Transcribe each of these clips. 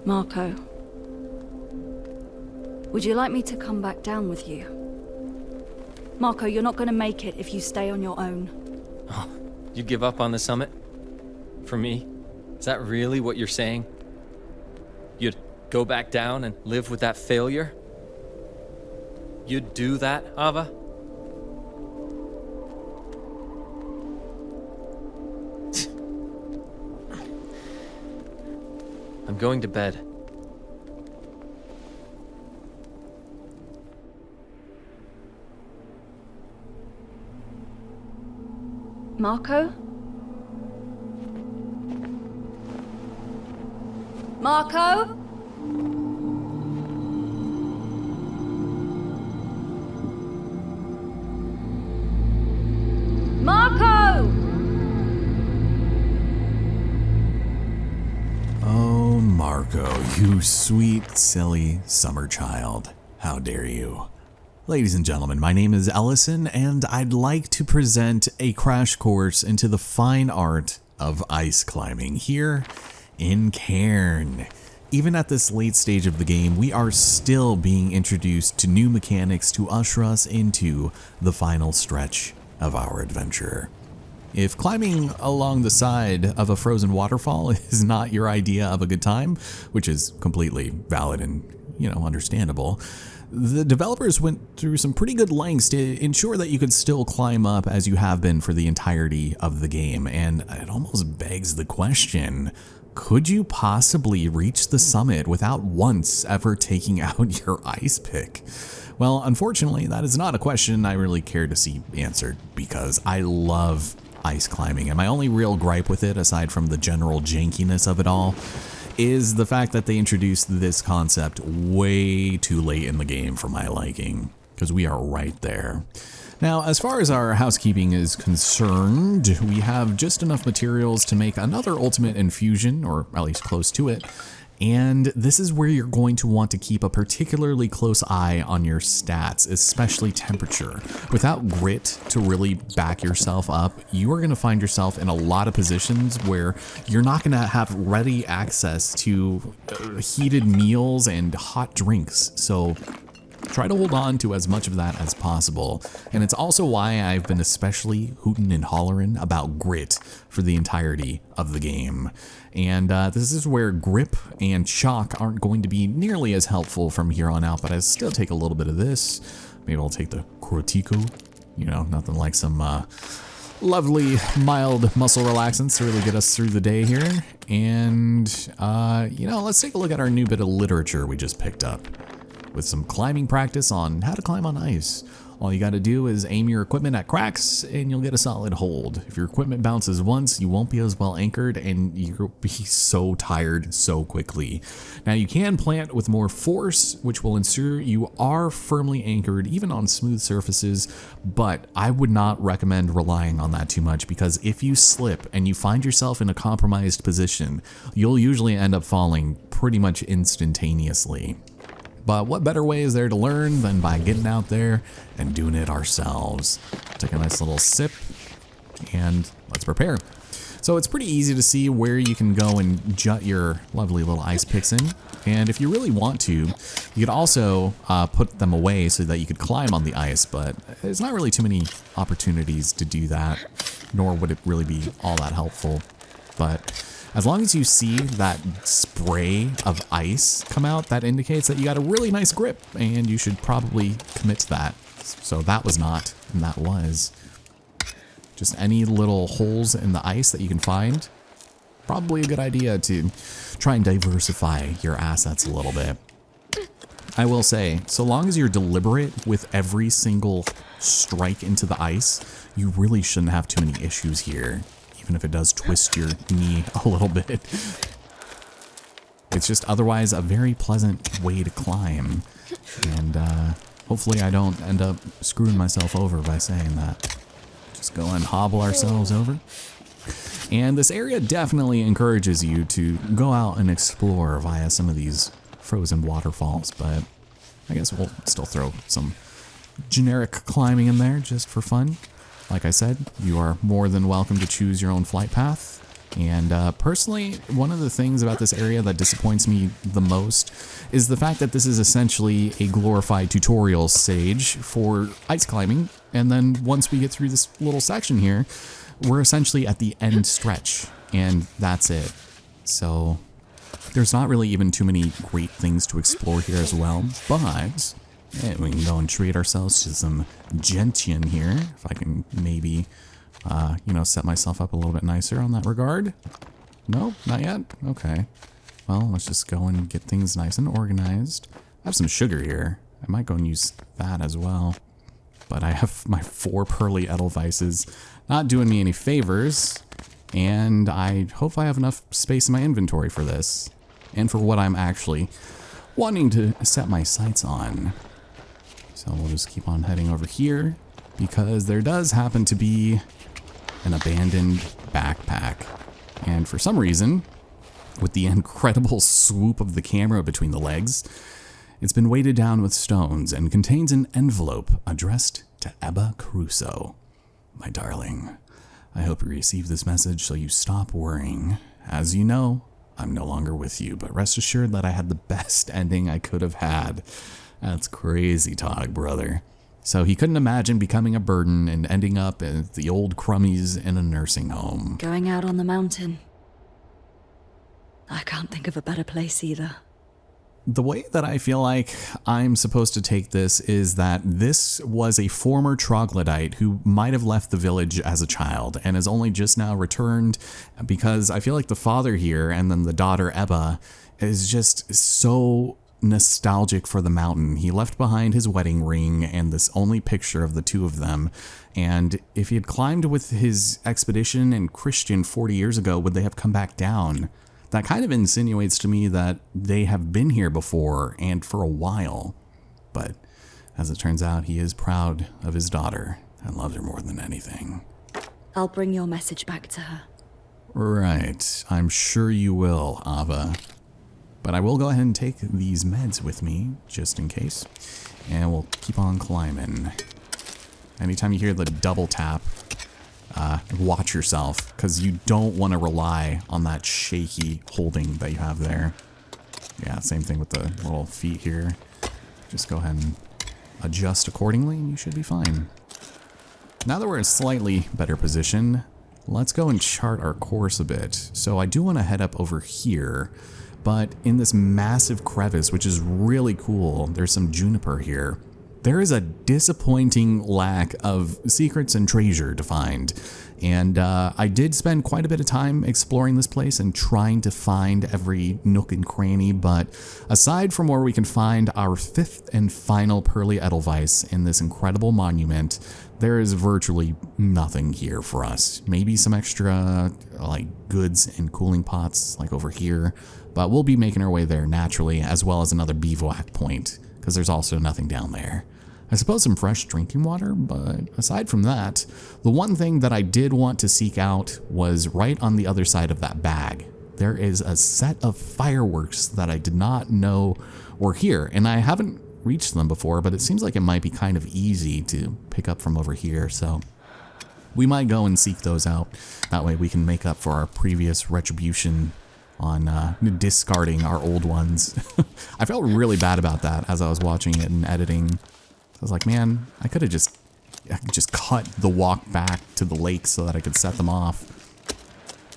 Marco, would you like me to come back down with you? Marco, you're not going to make it if you stay on your own. Oh, you give up on the summit? For me? Is that really what you're saying? You'd go back down and live with that failure? You'd do that, Ava? I'm going to bed. Marco? Marco? Marco! Oh, Marco, you sweet, silly summer child. How dare you? Ladies and gentlemen, my name is Ellison, and I'd like to present a crash course into the fine art of ice climbing here in Cairn. Even at this late stage of the game, we are still being introduced to new mechanics to usher us into the final stretch of our adventure. If climbing along the side of a frozen waterfall is not your idea of a good time, which is completely valid and, understandable, the developers went through some pretty good lengths to ensure that you could still climb up as you have been for the entirety of the game, and it almost begs the question, could you possibly reach the summit without once ever taking out your ice pick? Well, unfortunately, that is not a question I really care to see answered, because I love ice climbing, and my only real gripe with it, aside from the general jankiness of it all, is the fact that they introduced this concept way too late in the game for my liking, because we are right there. Now, as far as our housekeeping is concerned, we have just enough materials to make another ultimate infusion, or at least close to it, and this is where you're going to want to keep a particularly close eye on your stats, especially temperature. Without grit to really back yourself up, you are going to find yourself in a lot of positions where you're not going to have ready access to heated meals and hot drinks. So try to hold on to as much of that as possible. And it's also why I've been especially hooting and hollering about grit for the entirety of the game. And this is where grip and shock aren't going to be nearly as helpful from here on out, but I still take a little bit of this. Maybe I'll take the Cortico, nothing like some lovely mild muscle relaxants to really get us through the day here. And, let's take a look at our new bit of literature we just picked up, with some climbing practice on how to climb on ice. All you gotta do is aim your equipment at cracks and you'll get a solid hold. If your equipment bounces once, you won't be as well anchored and you'll be so tired so quickly. Now you can plant with more force, which will ensure you are firmly anchored even on smooth surfaces, but I would not recommend relying on that too much, because if you slip and you find yourself in a compromised position, you'll usually end up falling pretty much instantaneously. But what better way is there to learn than by getting out there and doing it ourselves? Take a nice little sip and let's prepare. So it's pretty easy to see where you can go and jut your lovely little ice picks in. And if you really want to, you could also put them away so that you could climb on the ice, but there's not really too many opportunities to do that, nor would it really be all that helpful. But as long as you see that spray of ice come out, that indicates that you got a really nice grip, and you should probably commit to that. So that was not, and that was. Just any little holes in the ice that you can find, probably a good idea to try and diversify your assets a little bit. I will say, so long as you're deliberate with every single strike into the ice, you really shouldn't have too many issues here. Even if it does twist your knee a little bit. It's just otherwise a very pleasant way to climb. And hopefully I don't end up screwing myself over by saying that. Just go and hobble ourselves over. And this area definitely encourages you to go out and explore via some of these frozen waterfalls, but I guess we'll still throw some generic climbing in there just for fun. Like I said, you are more than welcome to choose your own flight path. And personally, one of the things about this area that disappoints me the most is the fact that this is essentially a glorified tutorial stage for ice climbing. And then once we get through this little section here, we're essentially at the end stretch, and that's it. So there's not really even too many great things to explore here as well, but we can go and treat ourselves to some gentian here, if I can maybe set myself up a little bit nicer on that regard. No, not yet? Okay. Well, let's just go and get things nice and organized. I have some sugar here. I might go and use that as well. But I have my 4 pearly edelweises not doing me any favors. And I hope I have enough space in my inventory for this. And for what I'm actually wanting to set my sights on. So we'll just keep on heading over here, because there does happen to be an abandoned backpack. And for some reason, with the incredible swoop of the camera between the legs, it's been weighted down with stones and contains an envelope addressed to Ebba Crusoe. My darling, I hope you receive this message so you stop worrying. As you know, I'm no longer with you, but rest assured that I had the best ending I could have had. That's crazy talk, brother. So he couldn't imagine becoming a burden and ending up at the old crummies in a nursing home. Going out on the mountain. I can't think of a better place either. The way that I feel like I'm supposed to take this is that this was a former troglodyte who might have left the village as a child and has only just now returned, because I feel like the father here and then the daughter Ebba is just so nostalgic for the mountain. He left behind his wedding ring and this only picture of the two of them. And if he had climbed with his expedition and Christian 40 years ago, would they have come back down? That kind of insinuates to me that they have been here before and for a while. But as it turns out, he is proud of his daughter and loves her more than anything. I'll bring your message back to her. Right. I'm sure you will, Ava. But I will go ahead and take these meds with me, just in case. And we'll keep on climbing. Anytime you hear the double tap, watch yourself, because you don't want to rely on that shaky holding that you have there. Yeah, same thing with the little feet here. Just go ahead and adjust accordingly, and you should be fine. Now that we're in a slightly better position, let's go and chart our course a bit. So I do want to head up over here, but in this massive crevice, which is really cool, there's some juniper here. There is a disappointing lack of secrets and treasure to find. And I did spend quite a bit of time exploring this place and trying to find every nook and cranny, but aside from where we can find our 5th and final Pearly Edelweiss in this incredible monument, there is virtually nothing here for us. Maybe some extra goods and cooling pots like over here, but we'll be making our way there naturally, as well as another bivouac point, because there's also nothing down there. I suppose some fresh drinking water, but aside from that, the one thing that I did want to seek out was right on the other side of that bag. There is a set of fireworks that I did not know were here, and I haven't reached them before, but it seems like it might be kind of easy to pick up from over here, so we might go and seek those out. That way we can make up for our previous retribution on discarding our old ones. I felt really bad about that as I was watching it and editing. I was like, man, I could just cut the walk back to the lake so that I could set them off.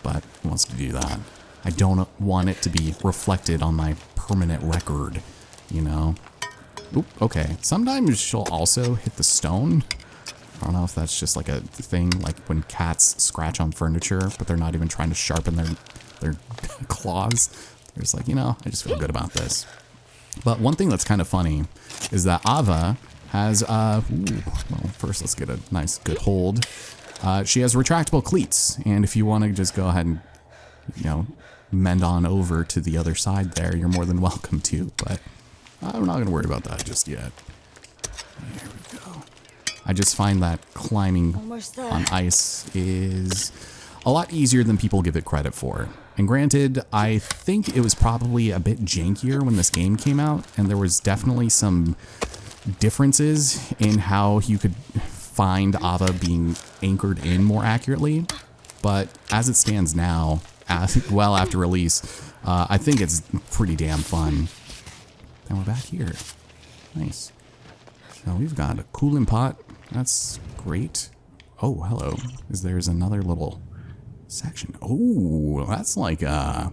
But who wants to do that? I don't want it to be reflected on my permanent record, you know? Oop, okay. Sometimes she'll also hit the stone. I don't know if that's just like a thing, like when cats scratch on furniture, but they're not even trying to sharpen their claws. They're just like, I just feel good about this. But one thing that's kind of funny is that Ava has, well, first let's get a nice good hold. She has retractable cleats, and if you want to just go ahead and, mend on over to the other side there, you're more than welcome to, but I'm not going to worry about that just yet. There we go. I just find that climbing on ice is a lot easier than people give it credit for. And granted, I think it was probably a bit jankier when this game came out, and there was definitely some differences in how you could find Ava being anchored in more accurately. but as it stands now, well after release, I think it's pretty damn fun. And we're back here. Nice. So we've got a cooling pot. That's great. Oh, hello. There's another little section. Oh, that's like that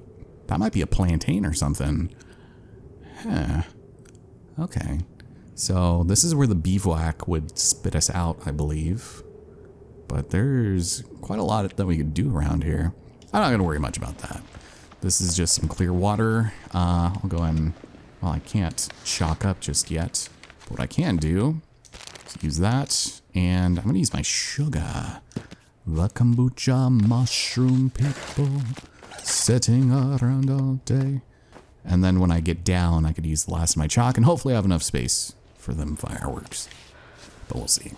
might be a plantain or something. Huh. Okay. So this is where the bivouac would spit us out, I believe. But there's quite a lot that we could do around here. I'm not going to worry much about that. This is just some clear water. I'll go and, well, I can't chalk up just yet. But what I can do is use that. And I'm going to use my sugar. The kombucha mushroom people sitting around all day. And then when I get down, I could use the last of my chalk and hopefully I have enough space for them fireworks. But we'll see.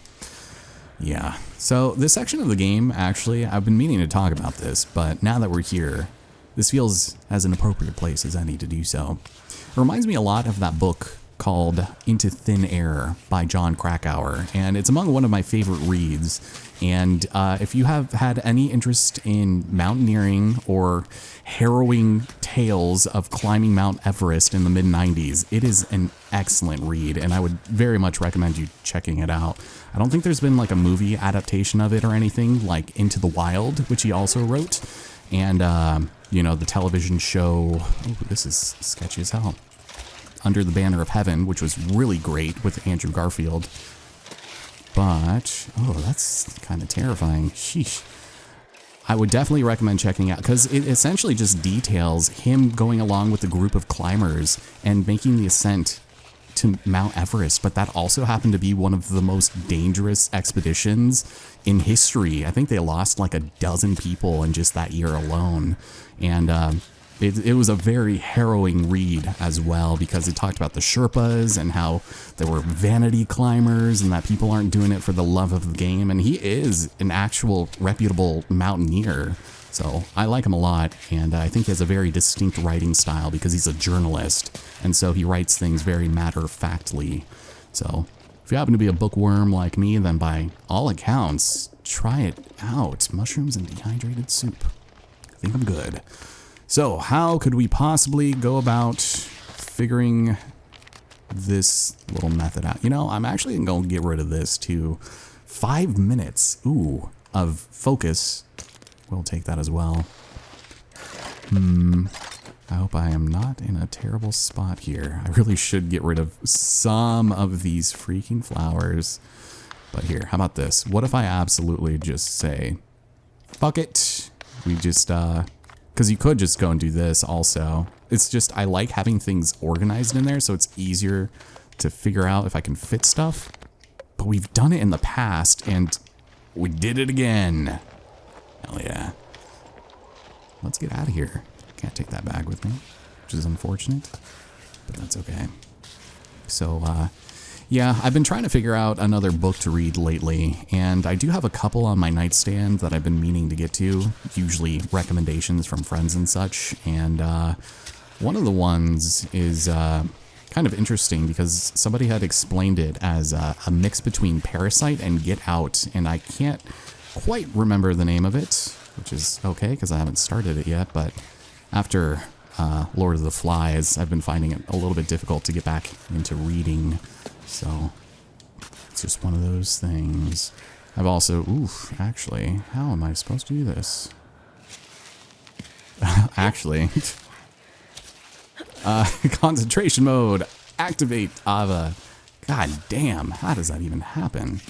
Yeah, so this section of the game, actually, I've been meaning to talk about this, but now that we're here, this feels as an appropriate place as any to do so. It reminds me a lot of that book called Into Thin Air by John Krakauer, and it's among one of my favorite reads. And if you have had any interest in mountaineering or harrowing tales of climbing Mount Everest in the mid-90s, it is an excellent read, and I would very much recommend you checking it out. I don't think there's been like a movie adaptation of it or anything, like Into the Wild, which he also wrote, and you know, the television show, oh, this is sketchy as hell, Under the Banner of Heaven, which was really great with Andrew Garfield. But, oh, that's kind of terrifying. Sheesh. I would definitely recommend checking it out because it essentially just details him going along with a group of climbers and making the ascent to Mount Everest. But that also happened to be one of the most dangerous expeditions in history. I think they lost like a dozen people in just that year alone. And it was a very harrowing read as well because it talked about the Sherpas and how there were vanity climbers and that people aren't doing it for the love of the game. And he is an actual reputable mountaineer. So I like him a lot. And I think he has a very distinct writing style because he's a journalist. And so he writes things very matter-of-factly. So if you happen to be a bookworm like me, then by all accounts, try it out. Mushrooms and dehydrated soup. I think I'm good. So how could we possibly go about figuring this little method out? You know, I'm actually going to get rid of this to 5 minutes, of focus. We'll take that as well. I hope I am not in a terrible spot here. I really should get rid of some of these freaking flowers. But here, how about this? What if I absolutely just say, fuck it. We just, because you could just go and do this also. It's just, I like having things organized in there so it's easier to figure out if I can fit stuff. But we've done it in the past and we did it again. Hell yeah. Let's get out of here. Can't take that bag with me, which is unfortunate, but that's okay. So, yeah, I've been trying to figure out another book to read lately, and I do have a couple on my nightstand that I've been meaning to get to, usually recommendations from friends and such, and one of the ones is kind of interesting because somebody had explained it as a mix between Parasite and Get Out, and I can't quite remember the name of it, which is okay because I haven't started it yet, but after Lord of the Flies, I've been finding it a little bit difficult to get back into reading. So it's just one of those things. I've also, actually, how am I supposed to do this? Actually, concentration mode, activate Ava. God damn, how does that even happen?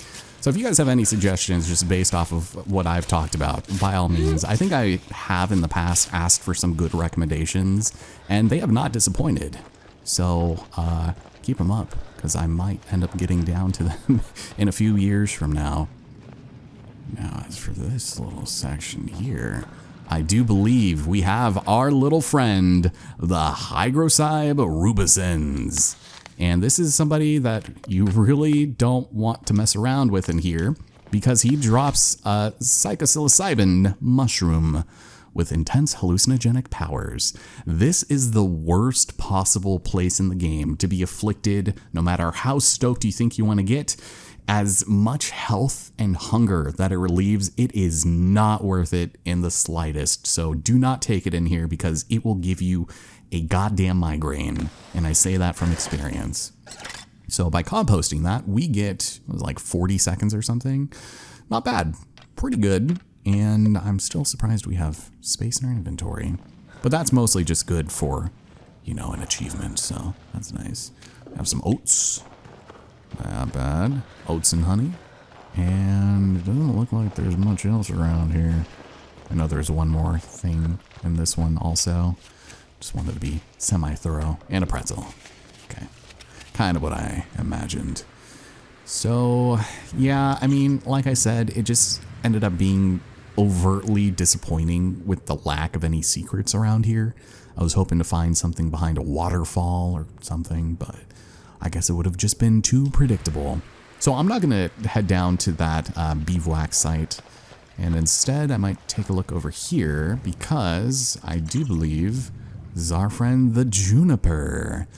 So if you guys have any suggestions just based off of what I've talked about, by all means. I think I have in the past asked for some good recommendations, and they have not disappointed. So keep them up, because I might end up getting down to them in a few years from now. Now, as for this little section here, I do believe we have our little friend, the Hygrocybe rubescens. And this is somebody that you really don't want to mess around with in here because he drops a psilocybin mushroom, with intense hallucinogenic powers. This is the worst possible place in the game to be afflicted, no matter how stoked you think you want to get. As much health and hunger that it relieves, it is not worth it in the slightest. So do not take it in here because it will give you a goddamn migraine. And I say that from experience. So by composting that, we get, it was like 40 seconds or something. Not bad. Pretty good. And I'm still surprised we have space in our inventory. But that's mostly just good for, you know, an achievement. So that's nice. Have some oats. Not bad. Oats and honey. And it doesn't look like there's much else around here. I know there's one more thing in this one also. Just wanted to be semi-thorough. And a pretzel. Okay. Kind of what I imagined. So, yeah, I mean, like I said, it just ended up being overtly disappointing with the lack of any secrets around here. I was hoping to find something behind a waterfall or something, but I guess it would have just been too predictable. So I'm not going to head down to that bivouac site, and instead I might take a look over here because I do believe this is our friend the Juniper.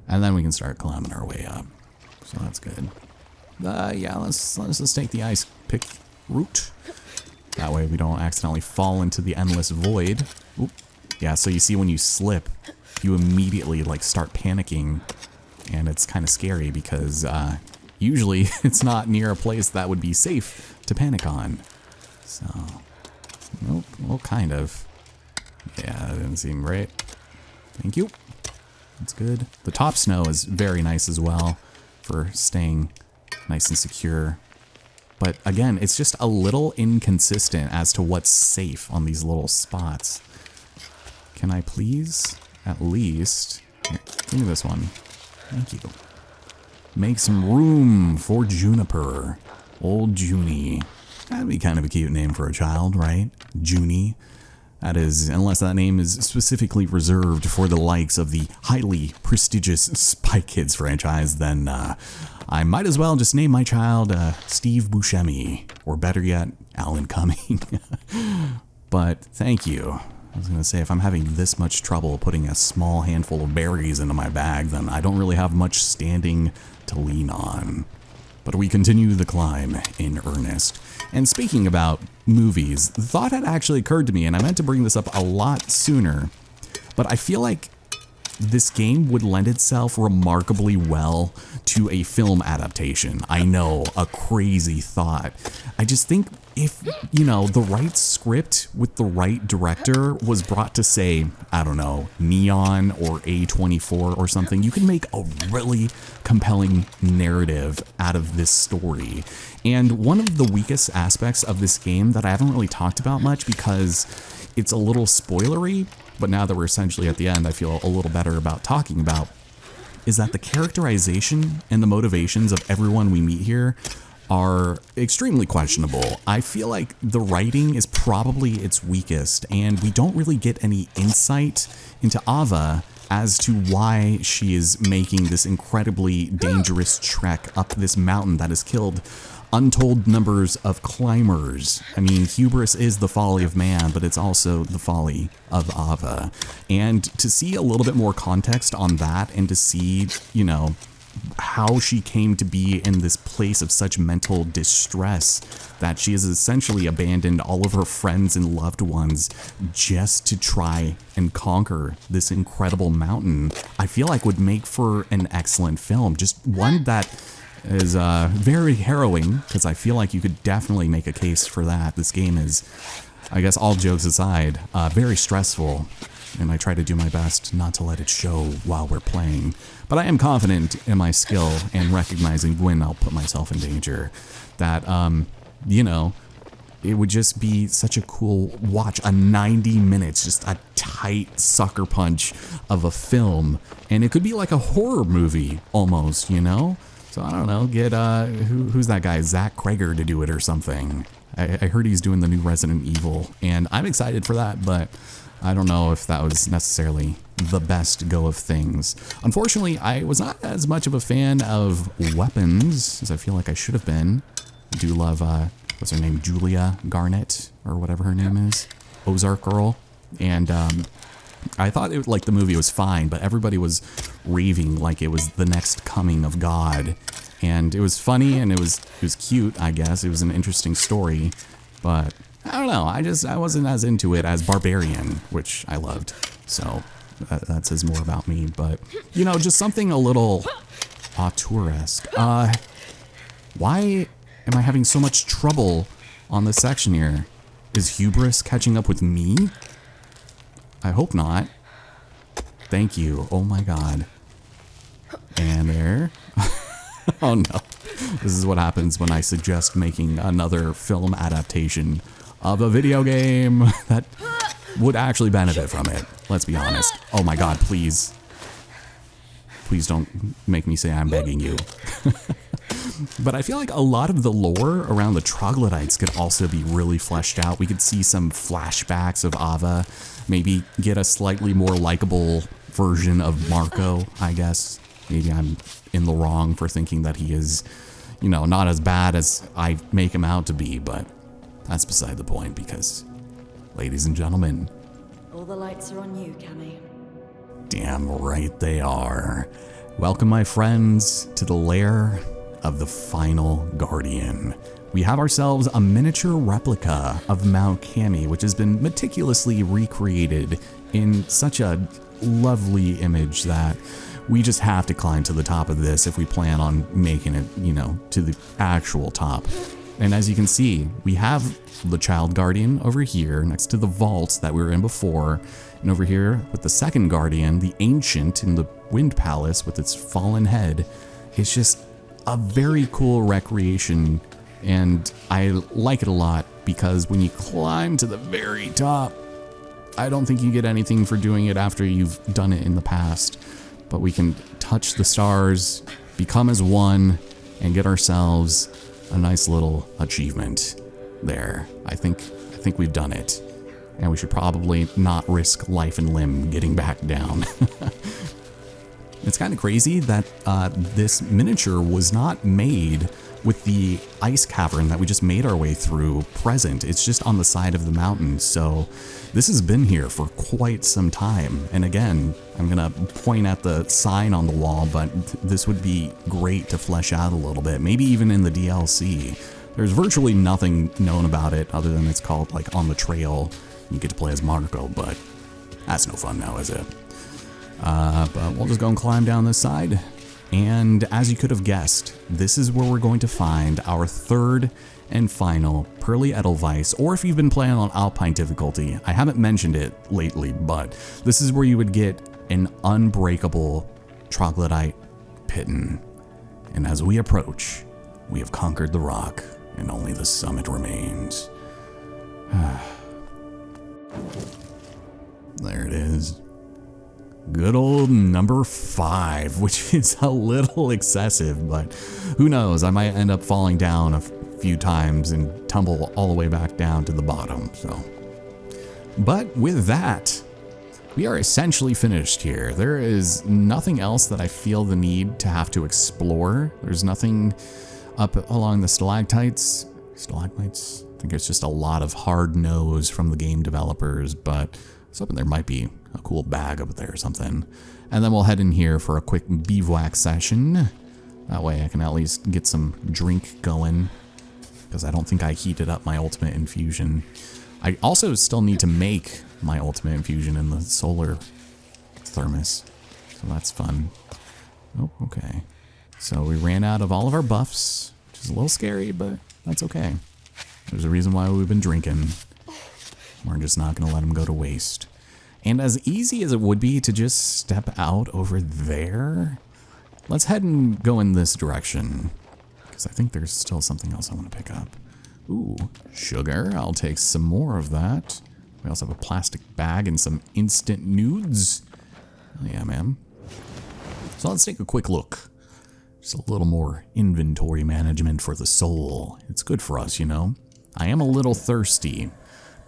And then we can start climbing our way up. So that's good. Yeah, let's just take the ice pick route. That way we don't accidentally fall into the endless void. Oop. Yeah, so you see when you slip, you immediately like start panicking. And it's kind of scary because usually it's not near a place that would be safe to panic on. So, nope, well, kind of. Yeah, that didn't seem right. Thank you. That's good. The top snow is very nice as well for staying nice and secure. But again, it's just a little inconsistent as to what's safe on these little spots. Can I please at least... Here, give me this one. Thank you. Make some room for Juniper. Old Junie. That'd be kind of a cute name for a child, right? Junie. That is, unless that name is specifically reserved for the likes of the highly prestigious Spy Kids franchise, then I might as well just name my child Steve Buscemi, or better yet, Alan Cumming. But thank you. I was going to say, if I'm having this much trouble putting a small handful of berries into my bag, then I don't really have much standing to lean on. But we continue the climb in earnest. And speaking about movies, the thought had actually occurred to me, and I meant to bring this up a lot sooner, but I feel like this game would lend itself remarkably well to a film adaptation. I know, a crazy thought. I just think if, you know, the right script with the right director was brought to, say, I don't know, Neon or A24 or something, you can make a really compelling narrative out of this story. And one of the weakest aspects of this game that I haven't really talked about much because it's a little spoilery, but now that we're essentially at the end, I feel a little better about talking about, is that the characterization and the motivations of everyone we meet here are extremely questionable. I feel like the writing is probably its weakest, and we don't really get any insight into Ava as to why she is making this incredibly dangerous trek up this mountain that has killed untold numbers of climbers. I mean, hubris is the folly of man, but it's also the folly of Ava. And to see a little bit more context on that and to see, you know, how she came to be in this place of such mental distress that she has essentially abandoned all of her friends and loved ones just to try and conquer this incredible mountain, I feel like would make for an excellent film. Just one that is very harrowing, because I feel like you could definitely make a case for that. This game is, I guess all jokes aside, very stressful, and I try to do my best not to let it show while we're playing. But I am confident in my skill and recognizing when I'll put myself in danger. That, you know, it would just be such a cool watch, a 90 minutes, just a tight sucker punch of a film. And it could be like a horror movie almost, you know? So I don't know, get, who's that guy, Zach Krager, to do it or something. I heard he's doing the new Resident Evil, and I'm excited for that, but I don't know if that was necessarily the best go of things. Unfortunately, I was not as much of a fan of weapons as I feel like I should have been. I do love, what's her name, Julia Garnett, or whatever her name is, Ozark Girl. And I thought the movie was fine, but everybody was raving like it was the next coming of God. And it was funny and it was cute, I guess. It was an interesting story, but I don't know. I wasn't as into it as Barbarian, which I loved. So that says more about me. But, you know, just something a little auteur-esque. Why am I having so much trouble on this section here? Is hubris catching up with me? I hope not. Thank you. Oh my god. And there. Oh no. This is what happens when I suggest making another film adaptation of a video game that would actually benefit from it. Let's be honest. Oh my god, please. Please don't make me say I'm begging you. But I feel like a lot of the lore around the troglodytes could also be really fleshed out. We could see some flashbacks of Ava, maybe get a slightly more likable version of Marco, I guess. Maybe I'm in the wrong for thinking that he is, you know, not as bad as I make him out to be, but that's beside the point because, ladies and gentlemen, All the lights are on you, Cammy. damn right they are. Welcome, my friends, to the lair of the final Guardian. We have ourselves a miniature replica of Mount Cami, which has been meticulously recreated in such a lovely image that we just have to climb to the top of this if we plan on making it, you know, to the actual top. And as you can see, we have the Child Guardian over here next to the vault that we were in before. And over here with the second Guardian, the Ancient in the Wind Palace with its fallen head. It's just a very cool recreation, and I like it a lot because when you climb to the very top, I don't think you get anything for doing it after you've done it in the past, but we can touch the stars, become as one, and get ourselves a nice little achievement there. I think we've done it, and we should probably not risk life and limb getting back down. It's kind of crazy that this miniature was not made with the ice cavern that we just made our way through present. It's just on the side of the mountain. So this has been here for quite some time. And again, I'm going to point at the sign on the wall, but this would be great to flesh out a little bit. Maybe even in the DLC. There's virtually nothing known about it other than it's called like On the Trail. You get to play as Marco, but that's no fun now, is it? But we'll just go and climb down this side. And as you could have guessed, this is where we're going to find our third and final Pearly Edelweiss, or if you've been playing on Alpine difficulty, I haven't mentioned it lately, but this is where you would get an unbreakable troglodyte Pitten. And as we approach, we have conquered the rock, and only the summit remains. There it is. Good old number 5, which is a little excessive, but who knows? I might end up falling down a few times and tumble all the way back down to the bottom, so. But with that, we are essentially finished here. There is nothing else that I feel the need to have to explore. There's nothing up along the stalagmites. I think it's just a lot of hard nose from the game developers, but something there might be a cool bag up there or something. And then we'll head in here for a quick bivouac session. That way I can at least get some drink going, because I don't think I heated up my ultimate infusion. I also still need to make my ultimate infusion in the solar thermos, so that's fun. Oh, okay. So we ran out of all of our buffs, which is a little scary, but that's okay. There's a reason why we've been drinking. We're just not going to let them go to waste. And as easy as it would be to just step out over there, let's head and go in this direction, because I think there's still something else I want to pick up. Ooh, sugar. I'll take some more of that. We also have a plastic bag and some instant nudes. Oh yeah, man. So let's take a quick look. Just a little more inventory management for the soul. It's good for us, you know. I am a little thirsty,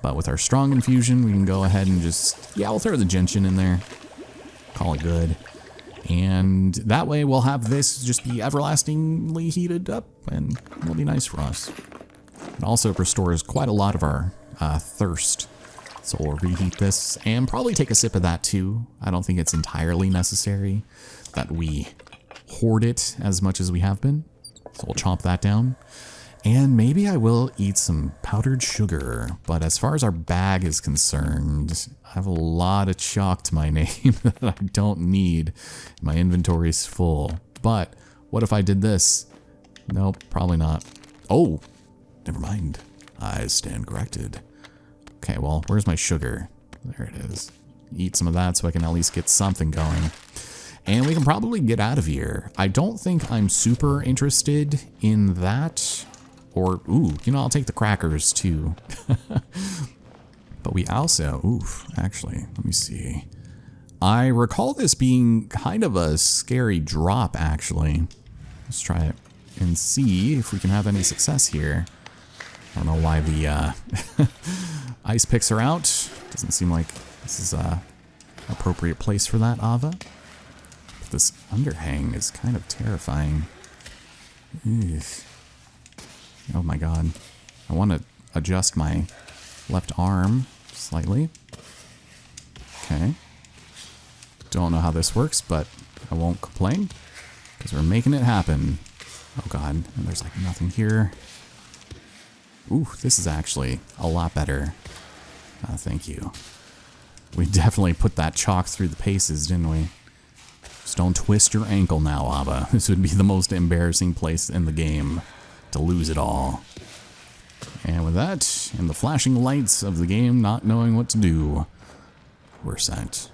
but with our strong infusion, we can go ahead and just, yeah, we'll throw the gentian in there. Call it good. And that way we'll have this just be everlastingly heated up, and it'll be nice for us. It also restores quite a lot of our thirst. So we'll reheat this and probably take a sip of that too. I don't think it's entirely necessary that we hoard it as much as we have been. So we'll chomp that down. And maybe I will eat some powdered sugar. But as far as our bag is concerned, I have a lot of chalk to my name that I don't need. My inventory's full. But what if I did this? Nope, probably not. Oh, never mind. I stand corrected. Okay, well, where's my sugar? There it is. Eat some of that so I can at least get something going. And we can probably get out of here. I don't think I'm super interested in that. Or, ooh, you know, I'll take the crackers too. But we also, oof, actually, let me see. I recall this being kind of a scary drop, actually. Let's try it and see if we can have any success here. I don't know why the ice picks are out. Doesn't seem like this is a appropriate place for that, Ava. But this underhang is kind of terrifying. Ugh. Oh my god. I want to adjust my left arm slightly. Okay. Don't know how this works, but I won't complain because we're making it happen. Oh god, and there's like nothing here. Ooh, this is actually a lot better. Thank you. We definitely put that chalk through the paces, didn't we? Just don't twist your ankle now, Abba. This would be the most embarrassing place in the game to lose it all. And with that, and the flashing lights of the game not knowing what to do, we're sent.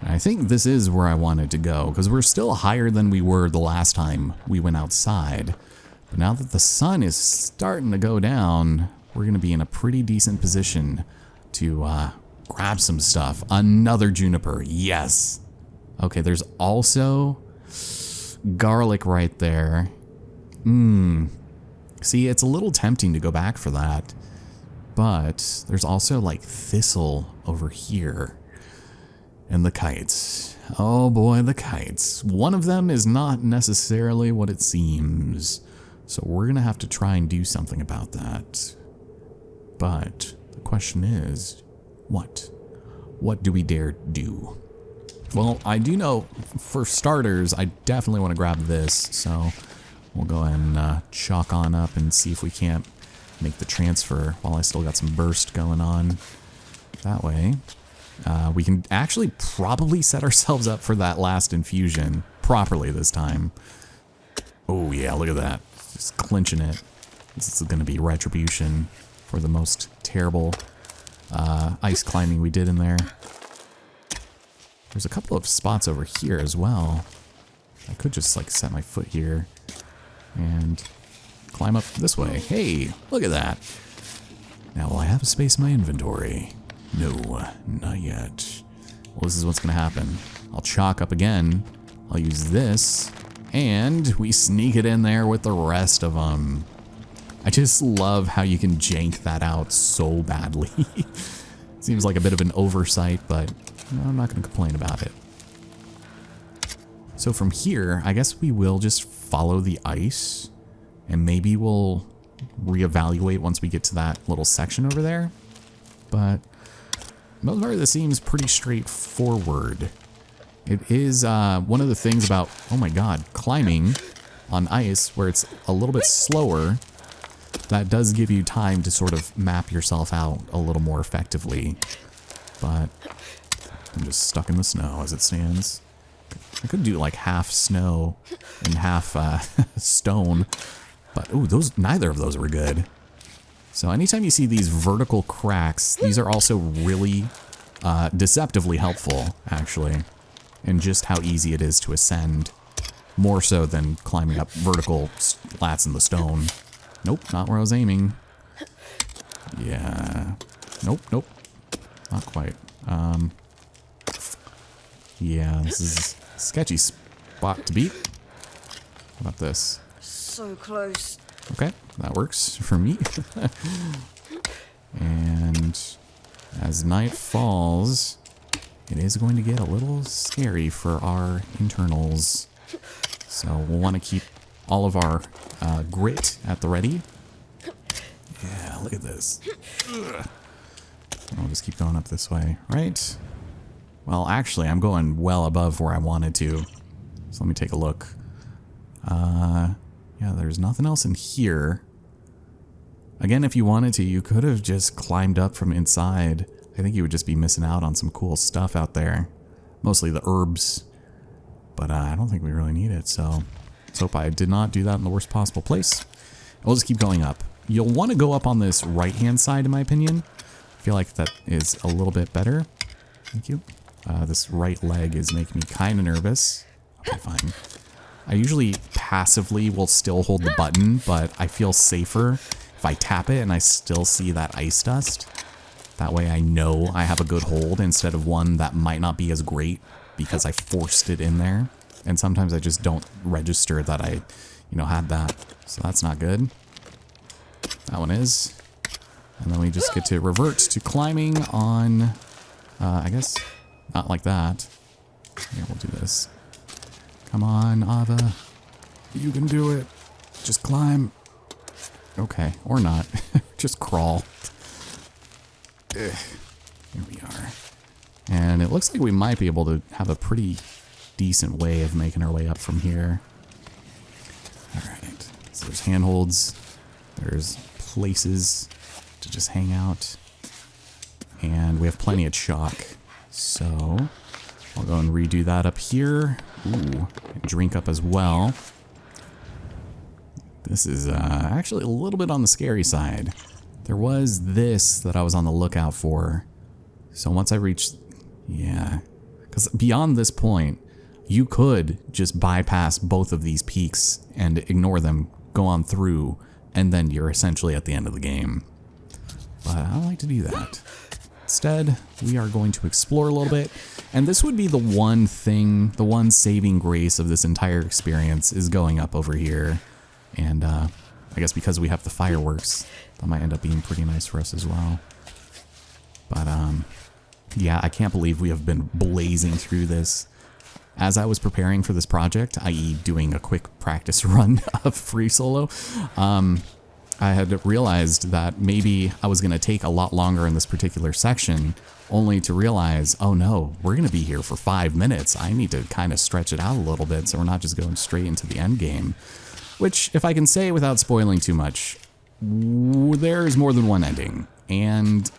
And I think this is where I wanted to go, because we're still higher than we were the last time we went outside. But now that the sun is starting to go down, we're going to be in a pretty decent position to grab some stuff. Another juniper, yes! Okay, there's also garlic right there. See, it's a little tempting to go back for that. But there's also like thistle over here. And the kites. Oh boy, the kites. One of them is not necessarily what it seems. So we're going to have to try and do something about that. But the question is, what? What do we dare do? Well, I do know, for starters, I definitely want to grab this. So we'll go ahead and chalk on up and see if we can't make the transfer while I still got some burst going on. That way, we can actually probably set ourselves up for that last infusion properly this time. Oh yeah, look at that. Just clinching it. This is going to be retribution for the most terrible ice climbing we did in there. There's a couple of spots over here as well. I could just like set my foot here and climb up this way. Hey, look at that. Now, will I have a space in my inventory? No, not yet. Well, this is what's going to happen. I'll chalk up again. I'll use this. And we sneak it in there with the rest of them. I just love how you can jank that out so badly. Seems like a bit of an oversight, but I'm not going to complain about it. So from here, I guess we will just follow the ice. And maybe we'll reevaluate once we get to that little section over there. But most part, this seems pretty straightforward. It is one of the things about, oh my god, climbing on ice where it's a little bit slower. That does give you time to sort of map yourself out a little more effectively. But I'm just stuck in the snow as it stands. I could do like half snow and half stone. But, ooh, neither of those were good. So anytime you see these vertical cracks, these are also really deceptively helpful, actually. And just how easy it is to ascend. More so than climbing up vertical slats in the stone. Nope, not where I was aiming. Yeah. Nope, nope. Not quite. Yeah, this is a sketchy spot to beat. How about this? So close. Okay, that works for me. And as night falls, it is going to get a little scary for our internals. So we'll want to keep all of our grit at the ready. Yeah, look at this. Ugh. I'll just keep going up this way, right? Well, actually, I'm going well above where I wanted to. So let me take a look. Yeah, there's nothing else in here. Again, if you wanted to, you could have just climbed up from inside. I think you would just be missing out on some cool stuff out there. Mostly the herbs. But I don't think we really need it, so let's hope I did not do that in the worst possible place. We'll just keep going up. You'll want to go up on this right-hand side, in my opinion. I feel like that is a little bit better. Thank you. This right leg is making me kind of nervous. Okay, fine. I usually passively will still hold the button, but I feel safer if I tap it and I still see that ice dust. That way I know I have a good hold instead of one that might not be as great because I forced it in there. And sometimes I just don't register that I, had that. So that's not good. That one is. And then we just get to revert to climbing on, I guess, not like that. Here, we'll do this. Come on, Ava. You can do it. Just climb. Okay, or not. Just crawl. Ugh. Here we are. And it looks like we might be able to have a pretty decent way of making our way up from here. Alright. So there's handholds. There's places to just hang out. And we have plenty of chalk. So I'll go and redo that up here. Ooh, drink up as well. This is actually a little bit on the scary side. There was this that I was on the lookout for. So once I reached, yeah, because beyond this point, you could just bypass both of these peaks and ignore them, go on through, and then you're essentially at the end of the game. But I don't like to do that. Instead, we are going to explore a little bit, and this would be the one thing, the one saving grace of this entire experience is going up over here. And I guess because we have the fireworks, that might end up being pretty nice for us as well. But yeah, I can't believe we have been blazing through this. As I was preparing for this project, i.e. doing a quick practice run of Free Solo, I had realized that maybe I was going to take a lot longer in this particular section, only to realize, oh no, we're going to be here for 5 minutes. I need to kind of stretch it out a little bit so we're not just going straight into the end game. Which, if I can say without spoiling too much, there's more than one ending. And,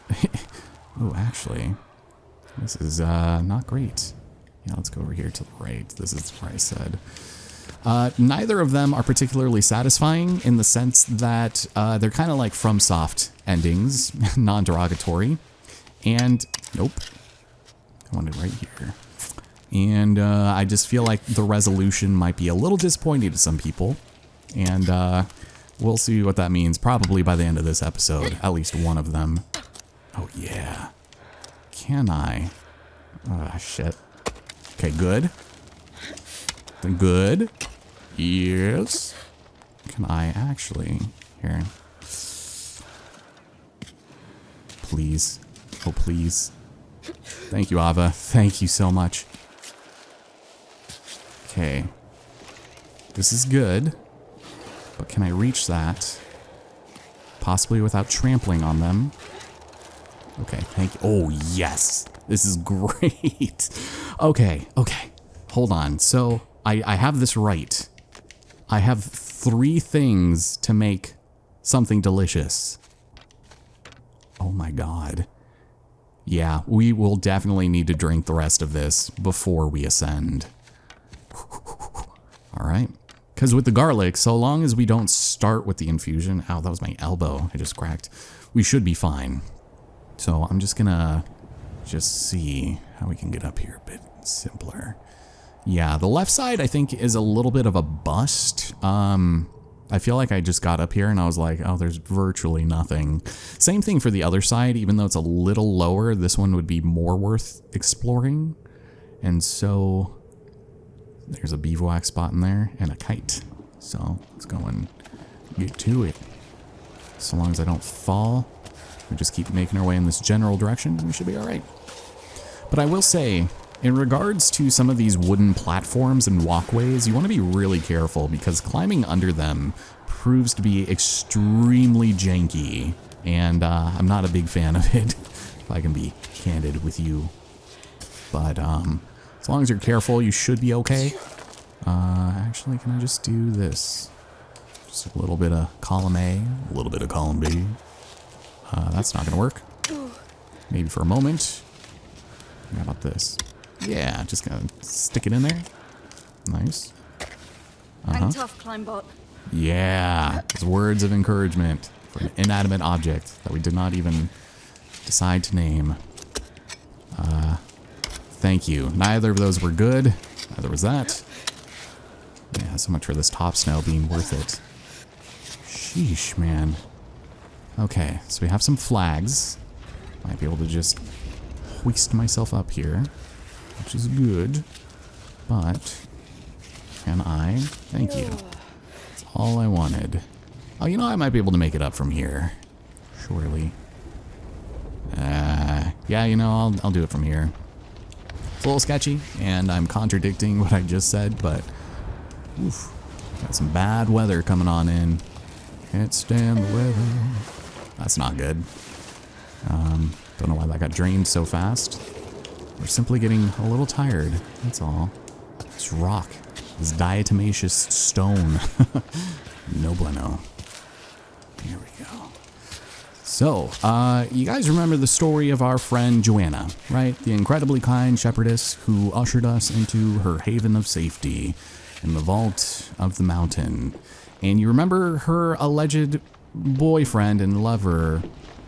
oh, actually, this is not great. Yeah, let's go over here to the right. This is where I said. Neither of them are particularly satisfying in the sense that they're kind of like FromSoft endings, non-derogatory. And, nope, I wanted right here. And I just feel like the resolution might be a little disappointing to some people. And we'll see what that means probably by the end of this episode, at least one of them. Oh, yeah. Can I? Ah, shit. Okay, good. Good. Yes. Can I actually? Here. Please. Oh, please. Thank you, Ava. Thank you so much. Okay. This is good. But can I reach that? Possibly without trampling on them. Okay, thank you. Oh, yes. This is great. Okay. Hold on. So, I have this right. I have 3 things to make something delicious. Oh my god. Yeah, we will definitely need to drink the rest of this before we ascend. Alright. Because with the garlic, so long as we don't start with the infusion... Ow, that was my elbow. I just cracked. We should be fine. So I'm just gonna see how we can get up here a bit simpler. Yeah, the left side, I think, is a little bit of a bust. I feel like I just got up here and I was like, oh, there's virtually nothing. Same thing for the other side, even though it's a little lower, this one would be more worth exploring. And so there's a bivouac spot in there and a kite. So let's go and get to it. So long as I don't fall, we just keep making our way in this general direction, we should be all right. But I will say, in regards to some of these wooden platforms and walkways, you want to be really careful because climbing under them proves to be extremely janky, and I'm not a big fan of it. if I can be candid with you. But as long as you're careful, you should be okay. Actually, can I just do this? Just a little bit of column A, a little bit of column B. That's not going to work. Maybe for a moment. How about this? Yeah, just going to stick it in there. Nice. Hang tough, Climbot. Yeah, it's words of encouragement for an inanimate object that we did not even decide to name. Thank you. Neither of those were good. Neither was that. Yeah, so much for this top snow being worth it. Sheesh, man. Okay, so we have some flags. Might be able to just hoist myself up here, which is good. But can I? Thank you. That's all I wanted. Oh, you know, I might be able to make it up from here. Surely. Yeah, you know, I'll do it from here. It's a little sketchy, and I'm contradicting what I just said, but oof, got some bad weather coming on in. Can't stand the weather. That's not good. Don't know why that got drained so fast. We're simply getting a little tired, that's all. This rock, this diatomaceous stone. No bueno. Here we go. So, you guys remember the story of our friend Joanna, right? The incredibly kind shepherdess who ushered us into her haven of safety in the vault of the mountain. And you remember her alleged boyfriend and lover,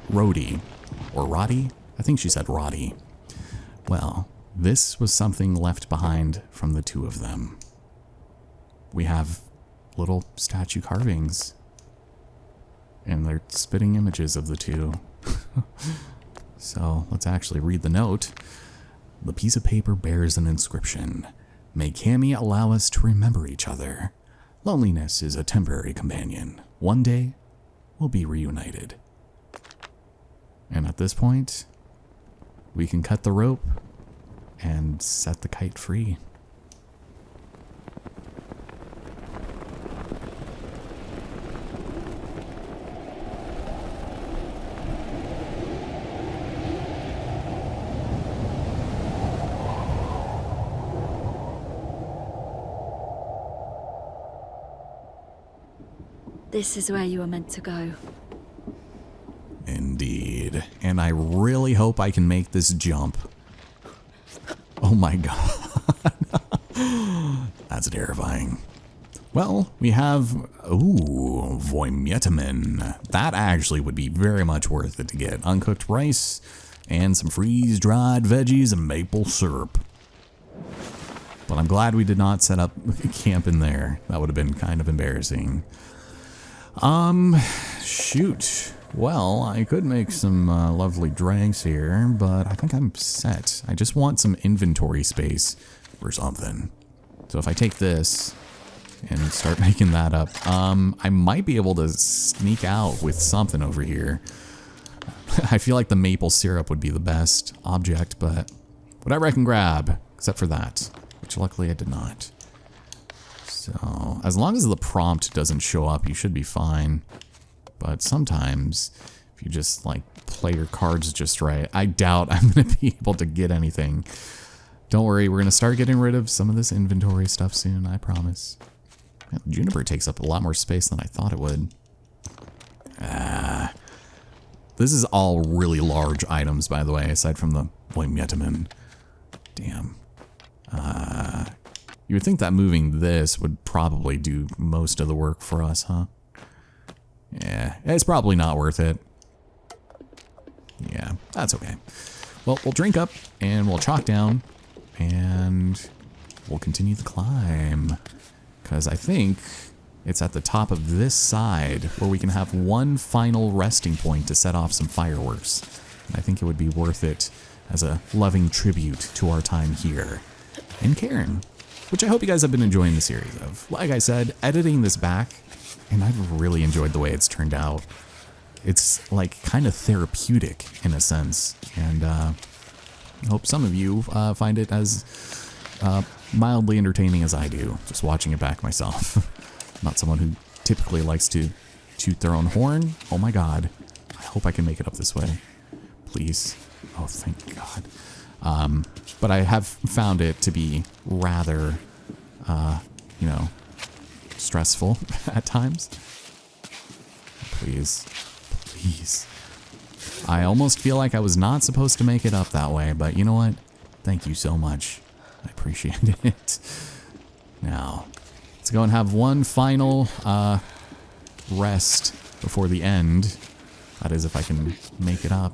Rhodey. Or Roddy? I think she said Roddy. Well, this was something left behind from the two of them. We have little statue carvings. And they're spitting images of the two. So let's actually read the note. The piece of paper bears an inscription. May Cammy allow us to remember each other. Loneliness is a temporary companion. One day, we'll be reunited. And at this point, we can cut the rope and set the kite free. This is where you were meant to go. Indeed. And I really hope I can make this jump. Oh my god. That's terrifying. Well, we have... Ooh, Voimetamin. That actually would be very much worth it to get. Uncooked rice and some freeze-dried veggies and maple syrup. But I'm glad we did not set up camp in there. That would have been kind of embarrassing. Shoot. Well, I could make some lovely drinks here, but I think I'm set. I just want some inventory space or something. So if I take this and start making that up, I might be able to sneak out with something over here. I feel like the maple syrup would be the best object, but whatever I can grab, except for that, which luckily I did not. So, as long as the prompt doesn't show up, you should be fine. But sometimes, if you just, like, play your cards just right, I doubt I'm going to be able to get anything. Don't worry, we're going to start getting rid of some of this inventory stuff soon, I promise. Man, Juniper takes up a lot more space than I thought it would. This is all really large items, by the way, aside from the Voimetamin. Damn. You would think that moving this would probably do most of the work for us, huh? Yeah, it's probably not worth it. Yeah, that's okay. Well, we'll drink up, and we'll chalk down, and we'll continue the climb. Because I think it's at the top of this side where we can have one final resting point to set off some fireworks. And I think it would be worth it as a loving tribute to our time here in Cairn, which I hope you guys have been enjoying the series of. Like I said, editing this back, and I've really enjoyed the way it's turned out. It's like kind of therapeutic in a sense, and I hope some of you find it as mildly entertaining as I do, just watching it back myself. Not someone who typically likes to toot their own horn. Oh my god. I hope I can make it up this way. please. Oh, thank God. But I have found it to be rather, you know, stressful at times. Please. Please. I almost feel like I was not supposed to make it up that way, but you know what? Thank you so much. I appreciate it. Now, let's go and have one final rest before the end. That is, if I can make it up.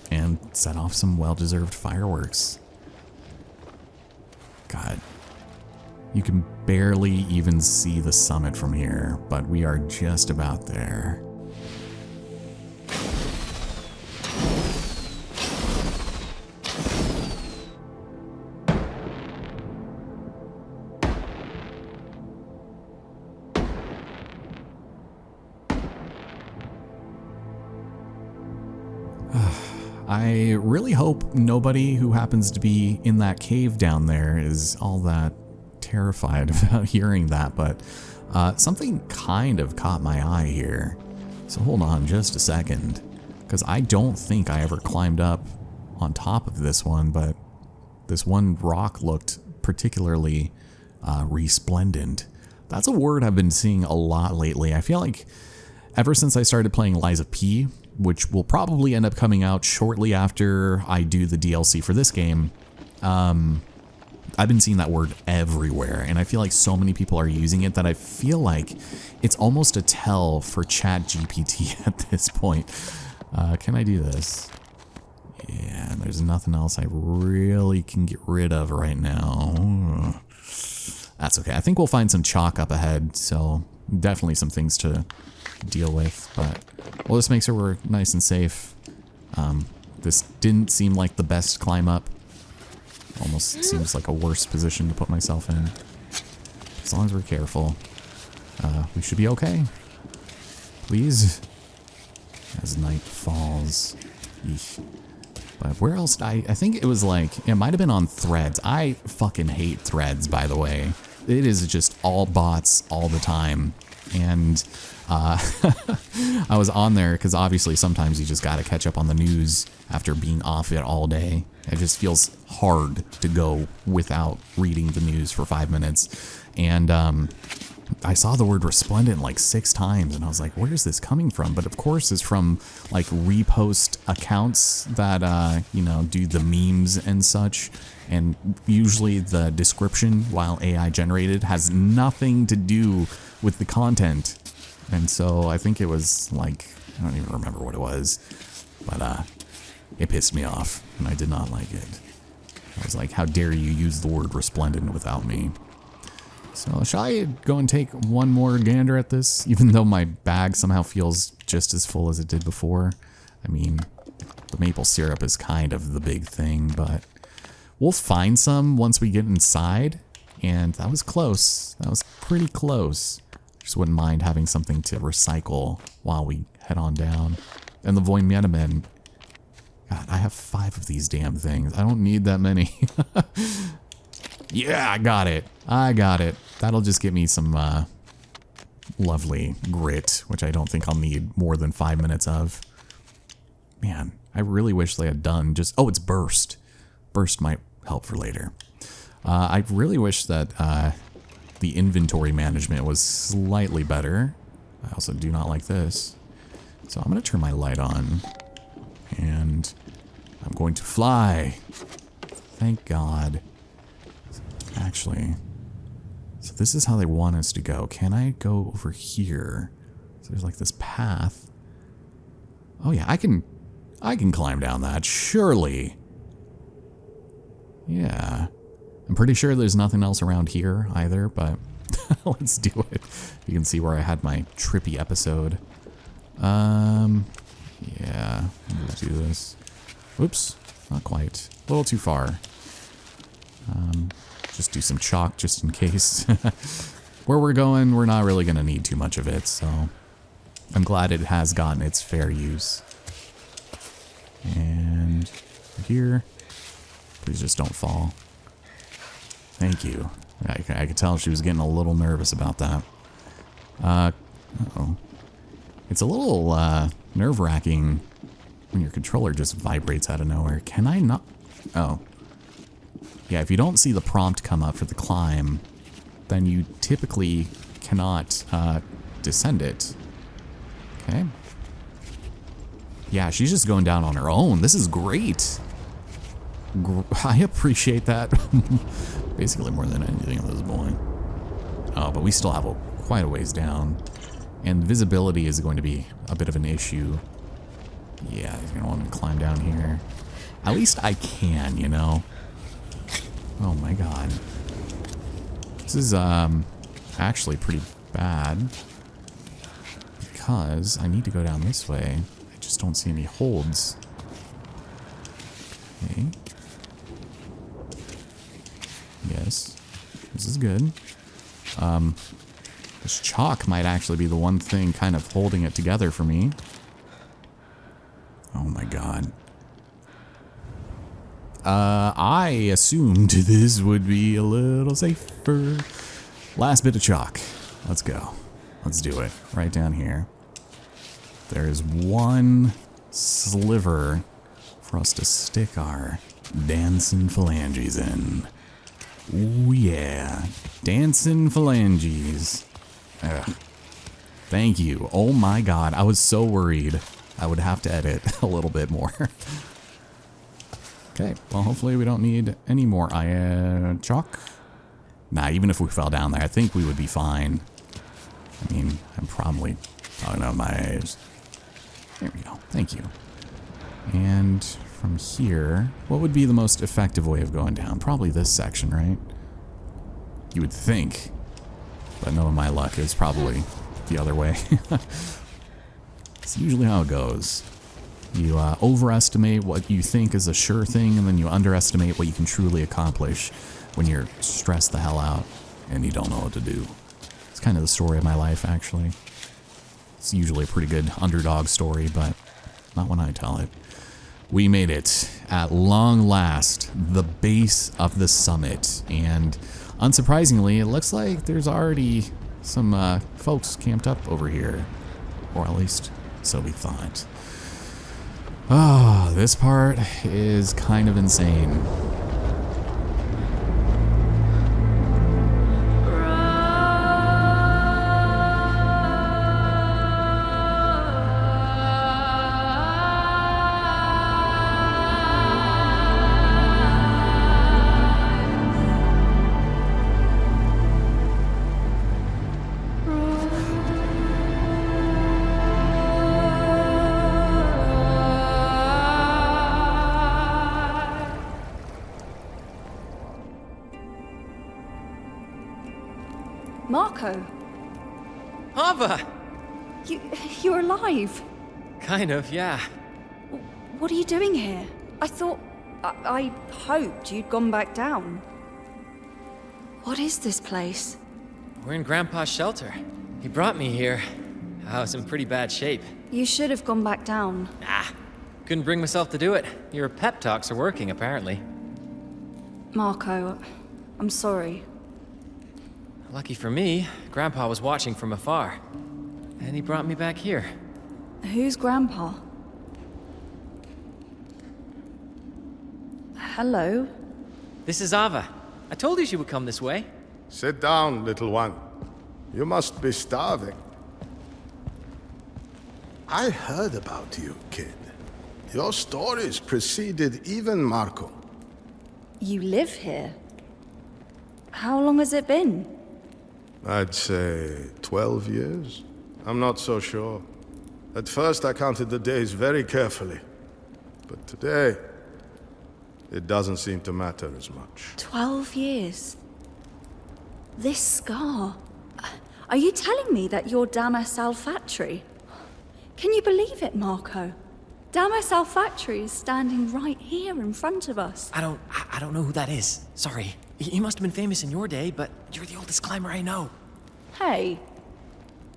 And set off some well-deserved fireworks. God. You can barely even see the summit from here, but we are just about there. I really hope nobody who happens to be in that cave down there is all that terrified about hearing that, but something kind of caught my eye here. So hold on just a second, because I don't think I ever climbed up on top of this one, but this one rock looked particularly resplendent. That's a word I've been seeing a lot lately. I feel like ever since I started playing Lies of P, which will probably end up coming out shortly after I do the DLC for this game, I've been seeing that word everywhere, and I feel like so many people are using it that I feel like it's almost a tell for ChatGPT at this point. Can I do this? Yeah, there's nothing else I really can get rid of right now. That's okay. I think we'll find some chalk up ahead, so definitely some things to deal with, but we'll just make sure we're nice and safe. This didn't seem like the best climb up. Almost seems like a worse position to put myself in. As long as we're careful, we should be okay. Please. As night falls. Eesh. But where else? I think it was like, it might have been on Threads. I fucking hate Threads, by the way. It is just all bots all the time. And I was on there because obviously sometimes you just got to catch up on the news after being off it all day. It just feels hard to go without reading the news for 5 minutes. And I saw the word resplendent like 6 times, and I was like, where's this coming from? But of course it's from like repost accounts that, you know, do the memes and such. And usually the description, while AI generated, has nothing to do with the content. And so I think it was like, I don't even remember what it was, but it pissed me off, and I did not like it. I was like, how dare you use the word resplendent without me? So shall I go and take one more gander at this, even though my bag somehow feels just as full as it did before? I mean, the maple syrup is kind of the big thing, but we'll find some once we get inside, and that was close. That was pretty close. Just wouldn't mind having something to recycle while we head on down. And the Void Metamen. God, I have 5 of these damn things. I don't need that many. Yeah, I got it. I got it. That'll just give me some lovely grit, which I don't think I'll need more than 5 minutes of. Man, I really wish they had done just... Oh, it's burst. Burst might help for later. I really wish that the inventory management was slightly better. I also do not like this. So I'm going to turn my light on. And I'm going to fly. Thank God. Actually, so this is how they want us to go. Can I go over here? So there's like this path. Oh yeah, I can climb down that, surely. Yeah. I'm pretty sure there's nothing else around here either, but let's do it. You can see where I had my trippy episode. Yeah, let's do this. Oops, not quite. A little too far. Just do some chalk just in case. Where we're going, we're not really going to need too much of it, so I'm glad it has gotten its fair use. And here, please just don't fall. Thank you. I could tell she was getting a little nervous about that. Uh-oh. It's a little nerve-wracking when your controller just vibrates out of nowhere. Can I not? Oh. Yeah, if you don't see the prompt come up for the climb, then you typically cannot descend it. Okay. Yeah, she's just going down on her own. This is great. I appreciate that. Basically more than anything at this point. Oh, but we still have quite a ways down. And visibility is going to be a bit of an issue. Yeah, he's going to want me to climb down here. At least I can, you know. Oh my god. This is actually pretty bad. Because I need to go down this way. I just don't see any holds. Okay. Yes. This is good. This chalk might actually be the one thing kind of holding it together for me. Oh my god. I assumed this would be a little safer. Last bit of chalk. Let's go. Let's do it. Right down here. There's one sliver for us to stick our dancing phalanges in. Ooh yeah. Dancing phalanges. Ugh. Thank you. Oh my god. I was so worried I would have to edit a little bit more. Okay. Well, hopefully we don't need any more chalk. Nah, even if we fell down there, I think we would be fine. I mean, I'm probably talking out my eyes. There we go. Thank you. And from here, what would be the most effective way of going down? Probably this section, right? You would think. But knowing my luck, it's probably the other way. It's usually how it goes. You overestimate what you think is a sure thing, and then you underestimate what you can truly accomplish when you're stressed the hell out and you don't know what to do. It's kind of the story of my life, actually. It's usually a pretty good underdog story, but not when I tell it. We made it, at long last, the base of the summit, and unsurprisingly, it looks like there's already some folks camped up over here, or at least so we thought. Oh, this part is kind of insane. Marco, Ava! you're alive. Kind of, yeah. What are you doing here? I thought, I hoped you'd gone back down. What is this place? We're in Grandpa's shelter. He brought me here. I was in pretty bad shape. You should have gone back down. Nah, couldn't bring myself to do it. Your pep talks are working, apparently. Marco, I'm sorry. Lucky for me, Grandpa was watching from afar. And he brought me back here. Who's Grandpa? Hello? This is Ava. I told you she would come this way. Sit down, little one. You must be starving. I heard about you, kid. Your stories preceded even Marco. You live here? How long has it been? I'd say 12 years. I'm not so sure. At first I counted the days very carefully. But today, it doesn't seem to matter as much. 12 years? This scar? Are you telling me that you're Damas Alfatri? Can you believe it, Marco? Damas Alfatri is standing right here in front of us. I don't know who that is. Sorry. He must have been famous in your day, but you're the oldest climber I know. Hey,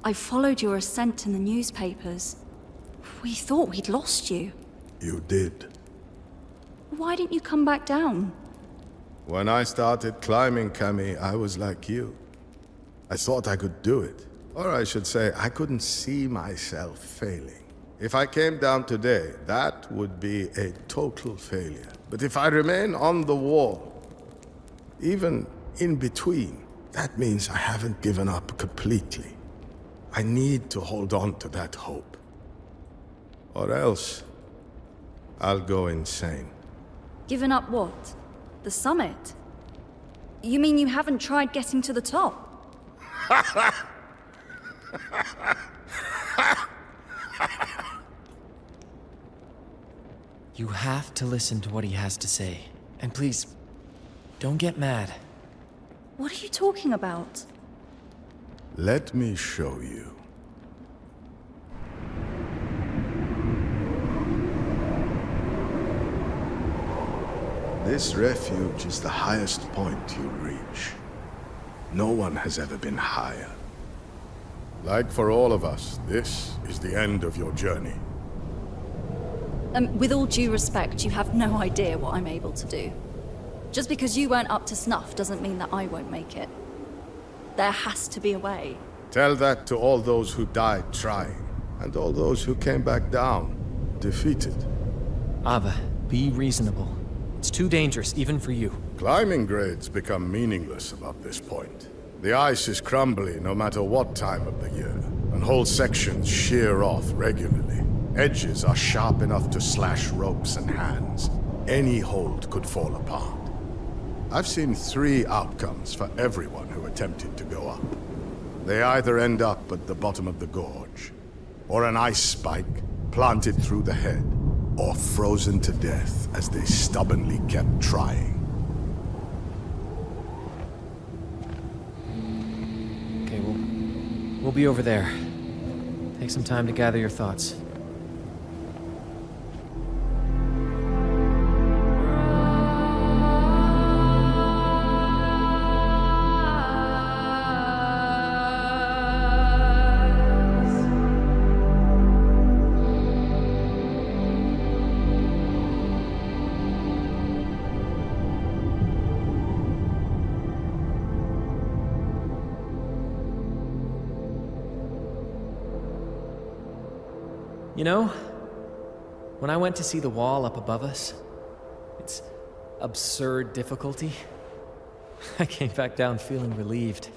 I followed your ascent in the newspapers. We thought we'd lost you. You did. Why didn't you come back down? When I started climbing, Cammy, I was like you. I thought I could do it. Or I should say, I couldn't see myself failing. If I came down today, that would be a total failure. But if I remain on the wall, even in between, that means I haven't given up completely. I need to hold on to that hope. Or else, I'll go insane. Given up what? The summit? You mean you haven't tried getting to the top? You have to listen to what he has to say. And please, don't get mad. What are you talking about? Let me show you. This refuge is the highest point you'll reach. No one has ever been higher. Like for all of us, this is the end of your journey. With all due respect, you have no idea what I'm able to do. Just because you weren't up to snuff doesn't mean that I won't make it. There has to be a way. Tell that to all those who died trying, and all those who came back down, defeated. Ava, be reasonable. It's too dangerous, even for you. Climbing grades become meaningless about this point. The ice is crumbly no matter what time of the year, and whole sections shear off regularly. Edges are sharp enough to slash ropes and hands. Any hold could fall apart. I've seen 3 outcomes for everyone who attempted to go up. They either end up at the bottom of the gorge, or an ice spike planted through the head, or frozen to death as they stubbornly kept trying. Okay, we'll be over there. Take some time to gather your thoughts. You know, when I went to see the wall up above us, its absurd difficulty, I came back down feeling relieved.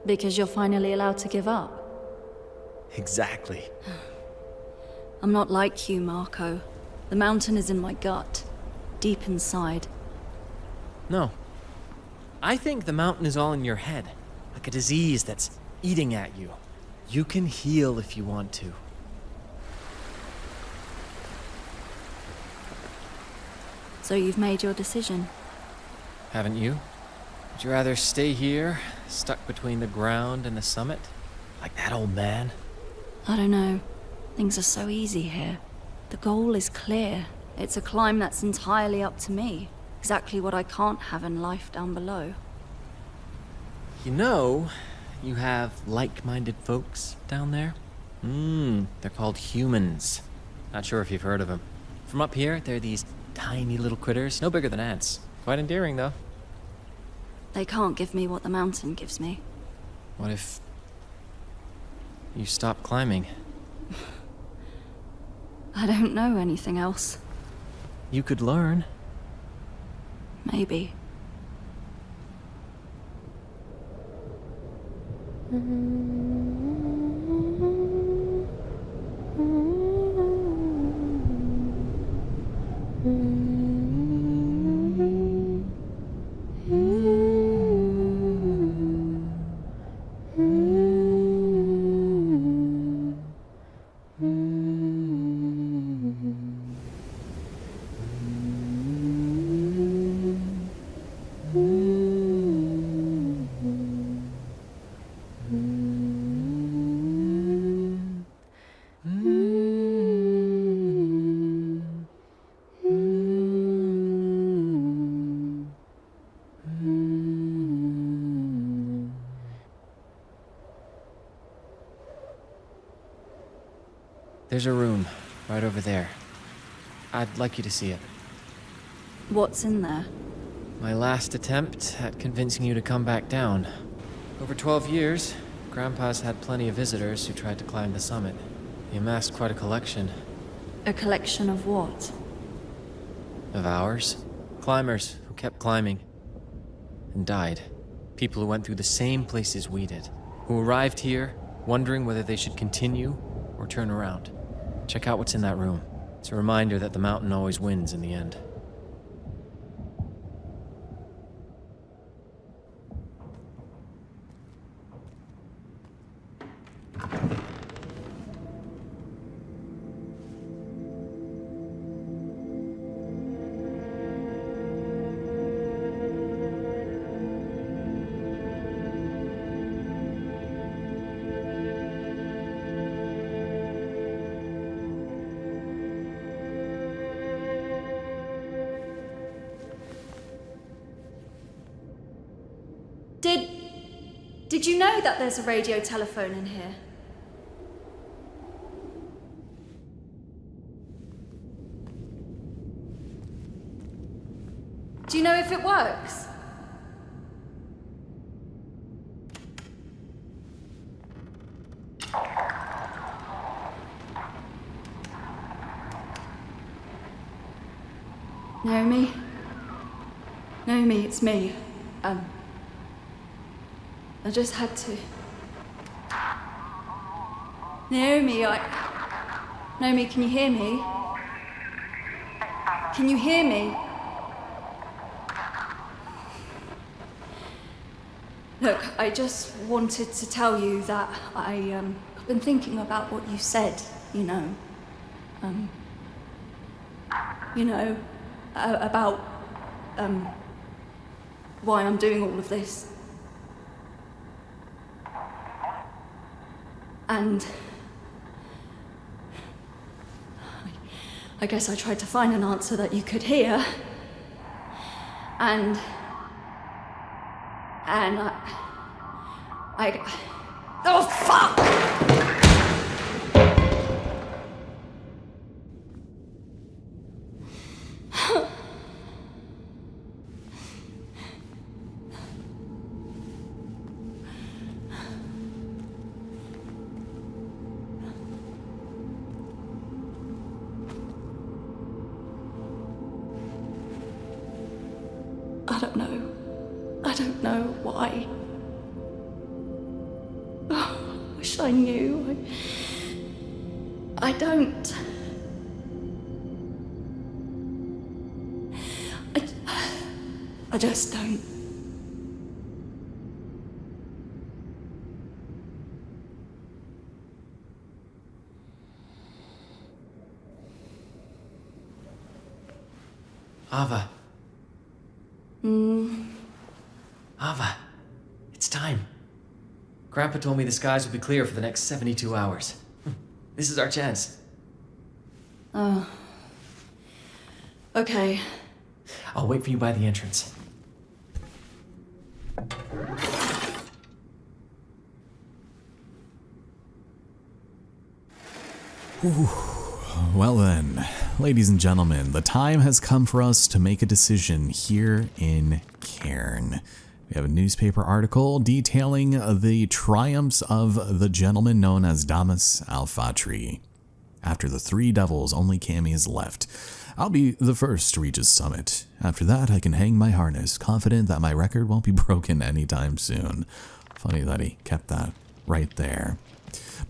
Because you're finally allowed to give up. Exactly. I'm not like you, Marco. The mountain is in my gut, deep inside. No. I think the mountain is all in your head, like a disease that's eating at you. You can heal if you want to. So you've made your decision. Haven't you? Would you rather stay here, stuck between the ground and the summit? Like that old man? I don't know. Things are so easy here. The goal is clear. It's a climb that's entirely up to me. Exactly what I can't have in life down below. You know, you have like-minded folks down there? They're called humans. Not sure if you've heard of them. From up here, they're these tiny little critters, no bigger than ants. Quite endearing, though. They can't give me what the mountain gives me. What if you stop climbing? I don't know anything else. You could learn. Maybe. There's a room right over there. I'd like you to see it. What's in there? My last attempt at convincing you to come back down. Over 12 years, Grandpa's had plenty of visitors who tried to climb the summit. You amassed quite a collection. A collection of what? Of ours. Climbers who kept climbing. And died. People who went through the same places we did. Who arrived here, wondering whether they should continue or turn around. Check out what's in that room. It's a reminder that the mountain always wins in the end. Did you know that there's a radio telephone in here? Do you know if it works? Naomi? Naomi, it's me. I just had to. Naomi, Naomi, can you hear me? Can you hear me? Look, I just wanted to tell you that I've been thinking about what you said, you know. About why I'm doing all of this. And I guess I tried to find an answer that you could hear. And I oh, fuck! I don't know why. Oh, I wish I knew. I don't. I just don't. Ava. Ava, it's time. Grandpa told me the skies will be clear for the next 72 hours. This is our chance. Oh. Okay. I'll wait for you by the entrance. Well then, ladies and gentlemen, the time has come for us to make a decision here in Cairn. We have a newspaper article detailing the triumphs of the gentleman known as Damas Alfatri. After the three devils, only Cammy is left. I'll be the first to reach his summit. After that, I can hang my harness, confident that my record won't be broken anytime soon. Funny that he kept that right there.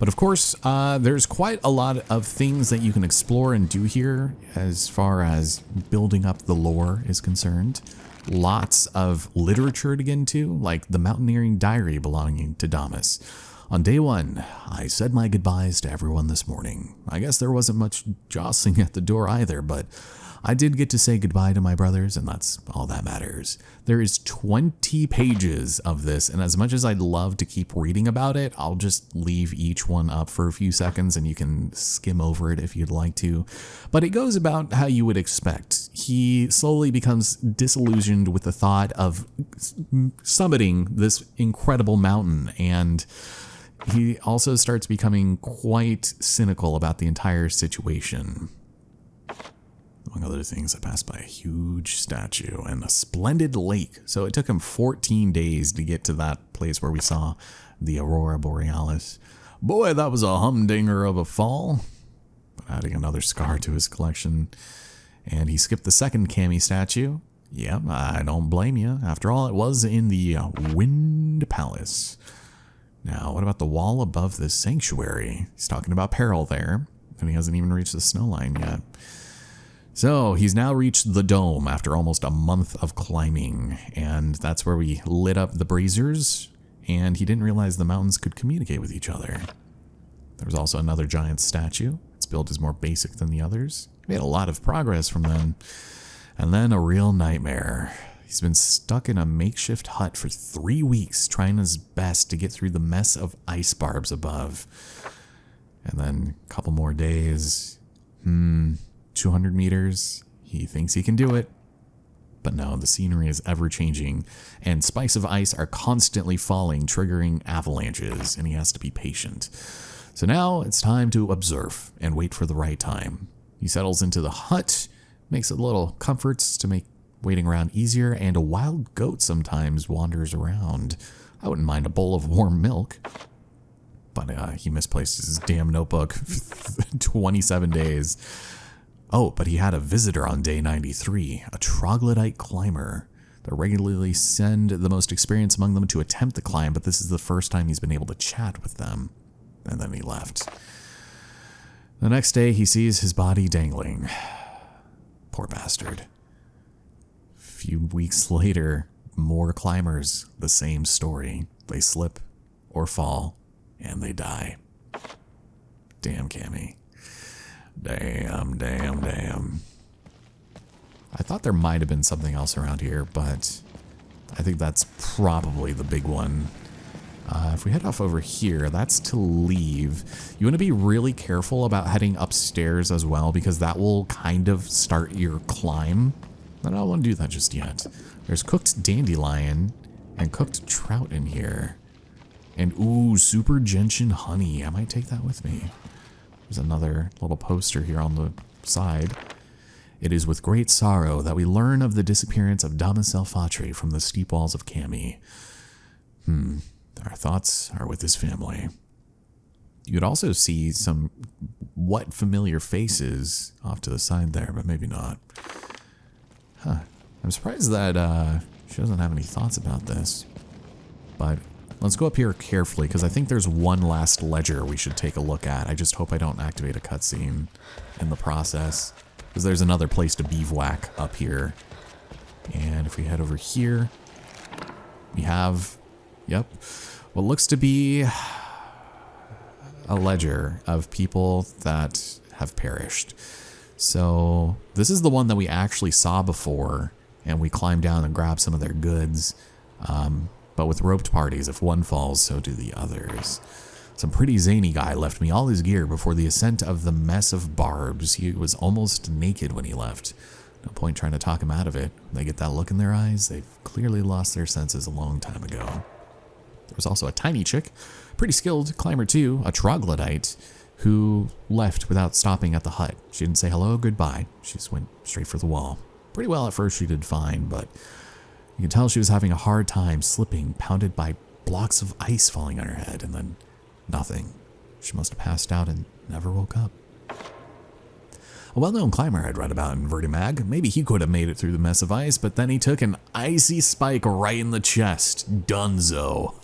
But of course, there's quite a lot of things that you can explore and do here as far as building up the lore is concerned. Lots of literature to get into, like the mountaineering diary belonging to Damas. On day one, I said my goodbyes to everyone this morning. I guess there wasn't much jostling at the door either, but I did get to say goodbye to my brothers, and that's all that matters. There is 20 pages of this, and as much as I'd love to keep reading about it, I'll just leave each one up for a few seconds and you can skim over it if you'd like to. But it goes about how you would expect. He slowly becomes disillusioned with the thought of summiting this incredible mountain, and he also starts becoming quite cynical about the entire situation. Among other things, I passed by a huge statue and a splendid lake. So it took him 14 days to get to that place where we saw the Aurora Borealis. Boy, that was a humdinger of a fall. Adding another scar to his collection. And he skipped the second Cammy statue. Yep, I don't blame you. After all, it was in the Wind Palace. Now, what about the wall above this sanctuary? He's talking about peril there, and he hasn't even reached the snow line yet. So, he's now reached the dome after almost a month of climbing, and that's where we lit up the braziers, and he didn't realize the mountains could communicate with each other. There was also another giant statue. Its build is more basic than the others. He made a lot of progress from then. And then a real nightmare. He's been stuck in a makeshift hut for 3 weeks, trying his best to get through the mess of ice barbs above. And then a couple more days. 200 meters. He thinks he can do it. But no, the scenery is ever changing, and spikes of ice are constantly falling, triggering avalanches, and he has to be patient. So now it's time to observe and wait for the right time. He settles into the hut, makes a little comforts to make waiting around easier, and a wild goat sometimes wanders around. I wouldn't mind a bowl of warm milk. But he misplaced his damn notebook 27 days. Oh, but he had a visitor on day 93, a troglodyte climber. They regularly send the most experienced among them to attempt the climb, but this is the first time he's been able to chat with them. And then he left. The next day, he sees his body dangling. Poor bastard. A few weeks later, more climbers, the same story. They slip or fall, and they die. Damn, Cammy. Damn. I thought there might have been something else around here, but I think that's probably the big one. If we head off over here, that's to leave. You want to be really careful about heading upstairs as well, because that will kind of start your climb. I don't want to do that just yet. There's cooked dandelion and cooked trout in here. And ooh, super gentian honey. I might take that with me. There's another little poster here on the side. It is with great sorrow that we learn of the disappearance of Dama Selfatri from the steep walls of Cami. Our thoughts are with his family. You could also see some what familiar faces off to the side there, but maybe not. I'm surprised that she doesn't have any thoughts about this. But let's go up here carefully, because I think there's one last ledger we should take a look at. I just hope I don't activate a cutscene in the process, because there's another place to bivouac up here. And if we head over here, we have, what looks to be a ledger of people that have perished. So this is the one that we actually saw before, and we climbed down and grabbed some of their goods. But with roped parties, if one falls, so do the others. Some pretty zany guy left me all his gear before the ascent of the mess of barbs. He was almost naked when he left. No point trying to talk him out of it. When they get that look in their eyes, they've clearly lost their senses a long time ago. There was also a tiny chick, pretty skilled climber too, a troglodyte, who left without stopping at the hut. She didn't say hello or goodbye. She just went straight for the wall. Pretty well at first, she did fine, but you could tell she was having a hard time slipping, pounded by blocks of ice falling on her head, and then nothing. She must have passed out and never woke up. A well-known climber I'd read about in Vertimag. Maybe he could have made it through the mess of ice, but then he took an icy spike right in the chest. Dunzo.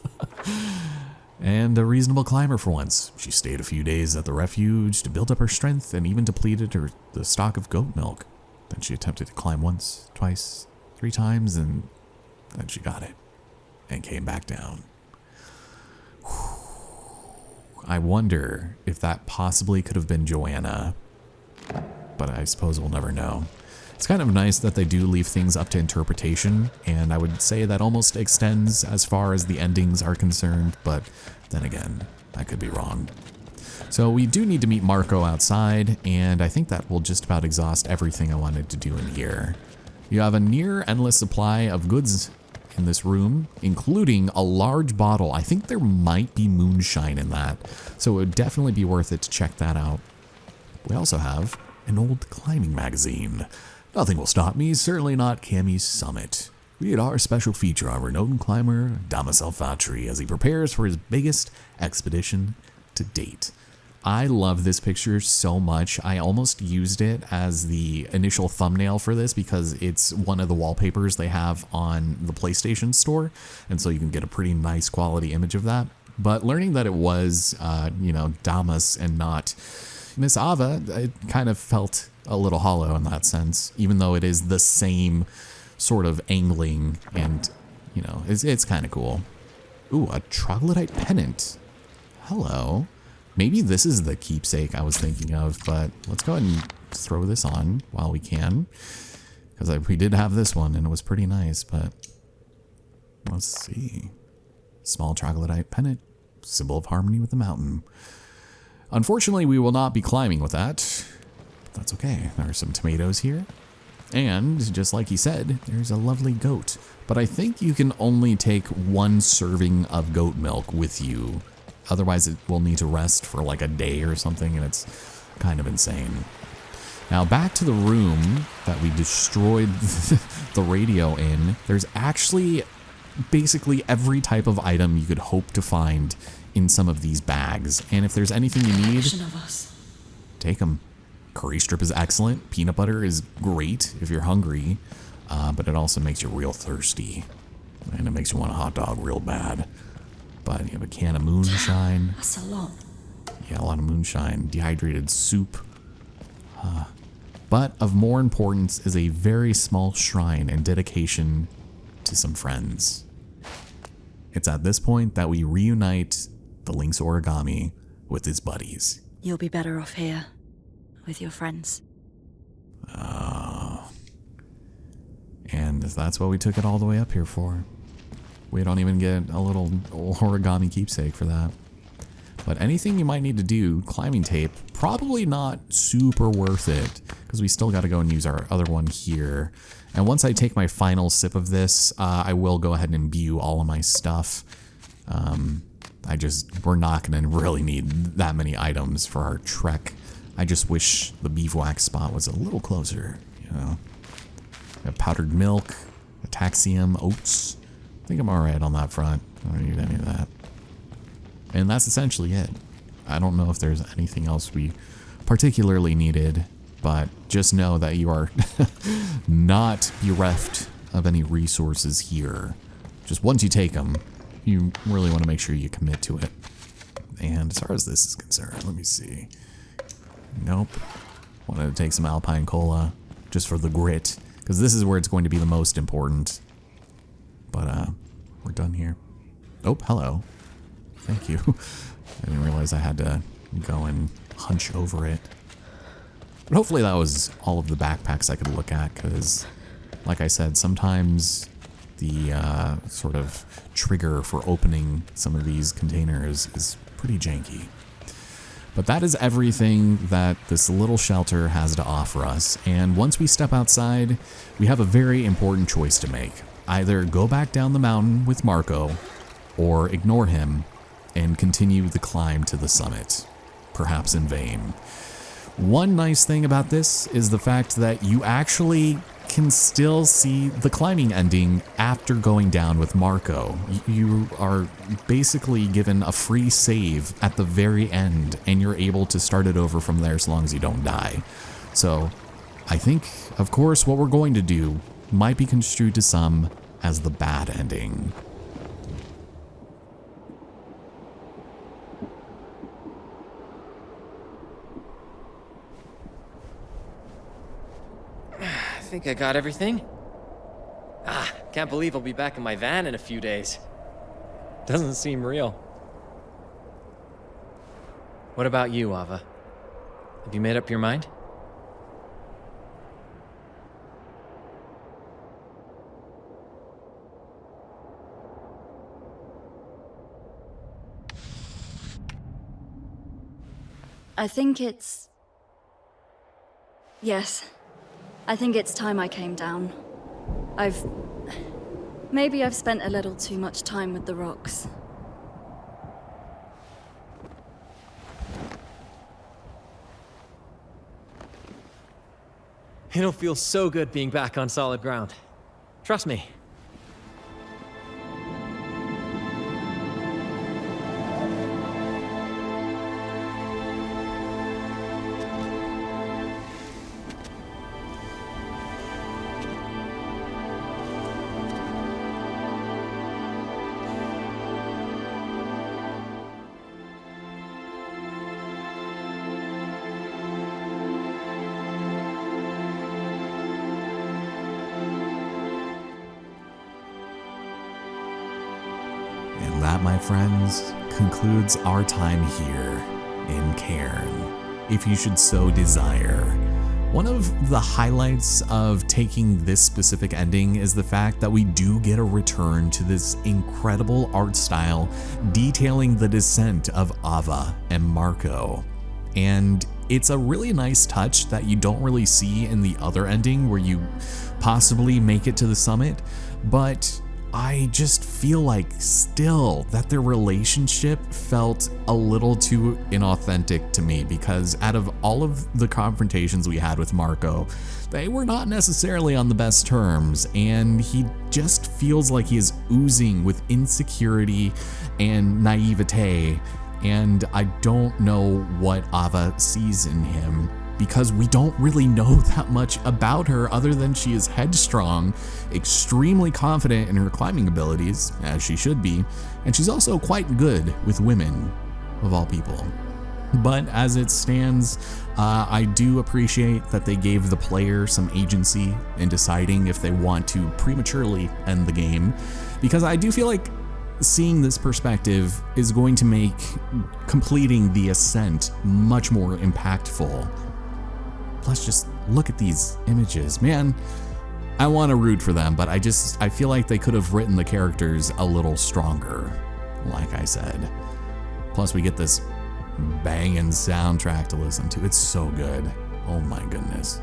And a reasonable climber for once. She stayed a few days at the refuge to build up her strength and even depleted the stock of goat milk. Then she attempted to climb once, twice, 3 times, and then she got it and came back down. I wonder if that possibly could have been Joanna, but I suppose we'll never know. It's kind of nice that they do leave things up to interpretation, and I would say that almost extends as far as the endings are concerned, but then again, I could be wrong. So we do need to meet Marco outside, and I think that will just about exhaust everything I wanted to do in here. You have a near endless supply of goods in this room, including a large bottle. I think there might be moonshine in that, so it would definitely be worth it to check that out. We also have an old climbing magazine. Nothing will stop me, certainly not Cammy's summit. Read our special feature on renowned climber Dama Selfatri as he prepares for his biggest expedition to date. I love this picture so much. I almost used it as the initial thumbnail for this because it's one of the wallpapers they have on the PlayStation Store, and so you can get a pretty nice quality image of that. But learning that it was, Damas and not Miss Ava, it kind of felt a little hollow in that sense, even though it is the same sort of angling, and, it's kind of cool. Ooh, a troglodyte pennant. Hello. Maybe this is the keepsake I was thinking of, but let's go ahead and throw this on while we can, because we did have this one and it was pretty nice, but let's see. Small troglodyte pennant, symbol of harmony with the mountain. Unfortunately, we will not be climbing with that, but that's okay. There are some tomatoes here, and just like he said, there's a lovely goat, but I think you can only take 1 serving of goat milk with you. Otherwise, it will need to rest for like a day or something, and it's kind of insane. Now, back to the room that we destroyed the radio in. There's actually basically every type of item you could hope to find in some of these bags. And if there's anything you need, take them. Curry strip is excellent. Peanut butter is great if you're hungry, but it also makes you real thirsty. And it makes you want a hot dog real bad. But you have a can of moonshine. That's a lot. Yeah, a lot of moonshine. Dehydrated soup. But of more importance is a very small shrine and dedication to some friends. It's at this point that we reunite the Link's origami with his buddies. You'll be better off here with your friends. And that's what we took it all the way up here for. We don't even get a little origami keepsake for that. But anything you might need to do, climbing tape, probably not super worth it, because we still got to go and use our other one here. And once I take my final sip of this, I will go ahead and imbue all of my stuff. We're not going to really need that many items for our trek. I just wish the bivouac spot was a little closer, We have powdered milk, ataxium, oats. I think I'm alright on that front. I don't need any of that. And that's essentially it. I don't know if there's anything else we particularly needed, but just know that you are not bereft of any resources here. Just once you take them, you really want to make sure you commit to it. And as far as this is concerned, let me see. Nope. Wanted to take some Alpine Cola just for the grit, because this is where it's going to be the most important. But we're done here. Oh, hello. Thank you. I didn't realize I had to go and hunch over it. But hopefully that was all of the backpacks I could look at, because, like I said, sometimes the sort of trigger for opening some of these containers is pretty janky. But that is everything that this little shelter has to offer us. And once we step outside, we have a very important choice to make. Either go back down the mountain with Marco, or ignore him and continue the climb to the summit, perhaps in vain. One nice thing about this is the fact that you actually can still see the climbing ending after going down with Marco. You are basically given a free save at the very end, and you're able to start it over from there as long as you don't die. So I think, of course, what we're going to do might be construed to some as the bad ending. I think I got everything. Can't believe I'll be back in my van in a few days. Doesn't seem real. What about you, Ava? Have you made up your mind? I think it's... Yes. I think it's time I came down. Maybe I've spent a little too much time with the rocks. It'll feel so good being back on solid ground. Trust me. my friends, concludes our time here in Cairn, if you should so desire. One of the highlights of taking this specific ending is the fact that we do get a return to this incredible art style detailing the descent of Ava and Marco. And it's a really nice touch that you don't really see in the other ending where you possibly make it to the summit, but I just feel like still that their relationship felt a little too inauthentic to me, because out of all of the confrontations we had with Marco, they were not necessarily on the best terms, and he just feels like he is oozing with insecurity and naivete, and I don't know what Ava sees in him, because we don't really know that much about her other than she is headstrong, extremely confident in her climbing abilities, as she should be, and she's also quite good with women, of all people. But as it stands, I do appreciate that they gave the player some agency in deciding if they want to prematurely end the game, because I do feel like seeing this perspective is going to make completing the ascent much more impactful. Plus, just look at these images, man. I want to root for them, but I feel like they could have written the characters a little stronger, like I said. Plus, we get this banging soundtrack to listen to. It's so good. Oh my goodness.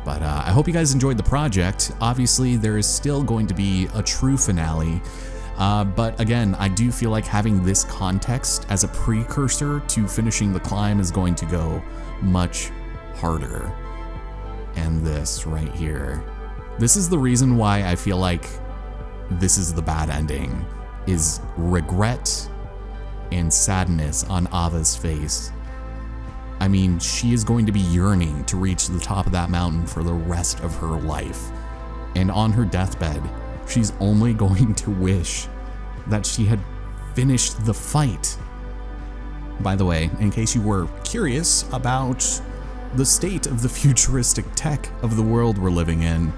But I hope you guys enjoyed the project. Obviously, there is still going to be a true finale. But again, I do feel like having this context as a precursor to finishing the climb is going to go much harder. And this right here. This is the reason why I feel like this is the bad ending, is regret and sadness on Ava's face. I mean, she is going to be yearning to reach the top of that mountain for the rest of her life. And on her deathbed, she's only going to wish that she had finished the fight. By the way, in case you were curious about the state of the futuristic tech of the world we're living in,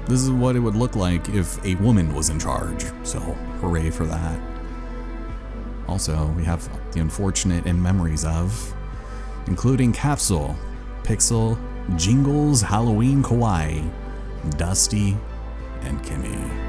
this is what it would look like if a woman was in charge, so hooray for that. Also, we have the unfortunate in memories of, including Capsule, Pixel, Jingles, Halloween Kawaii, Dusty, and Kimmy.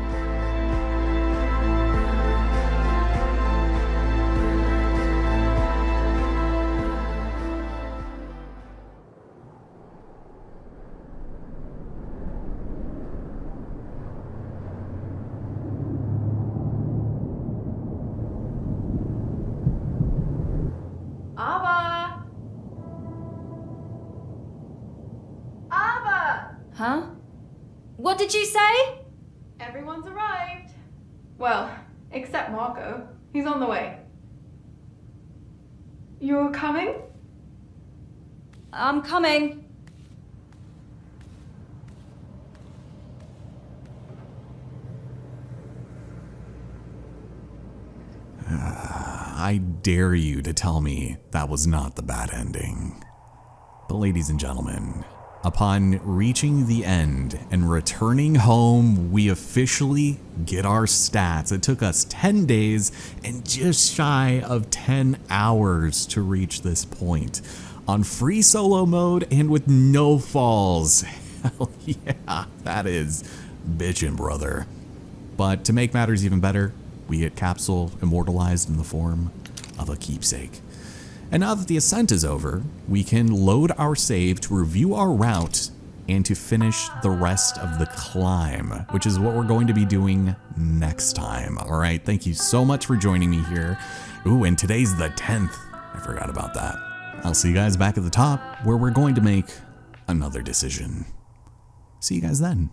Huh? What did you say? Everyone's arrived. Well, except Marco. He's on the way. You're coming? I'm coming. I dare you to tell me that was not the bad ending. But ladies and gentlemen, upon reaching the end and returning home, we officially get our stats. It took us 10 days and just shy of 10 hours to reach this point on free solo mode and with no falls. Hell yeah, that is bitchin', brother. But to make matters even better, we get Capsule immortalized in the form of a keepsake. And now that the ascent is over, we can load our save to review our route and to finish the rest of the climb, which is what we're going to be doing next time. All right, thank you so much for joining me here. Ooh, and today's the 10th. I forgot about that. I'll see you guys back at the top where we're going to make another decision. See you guys then.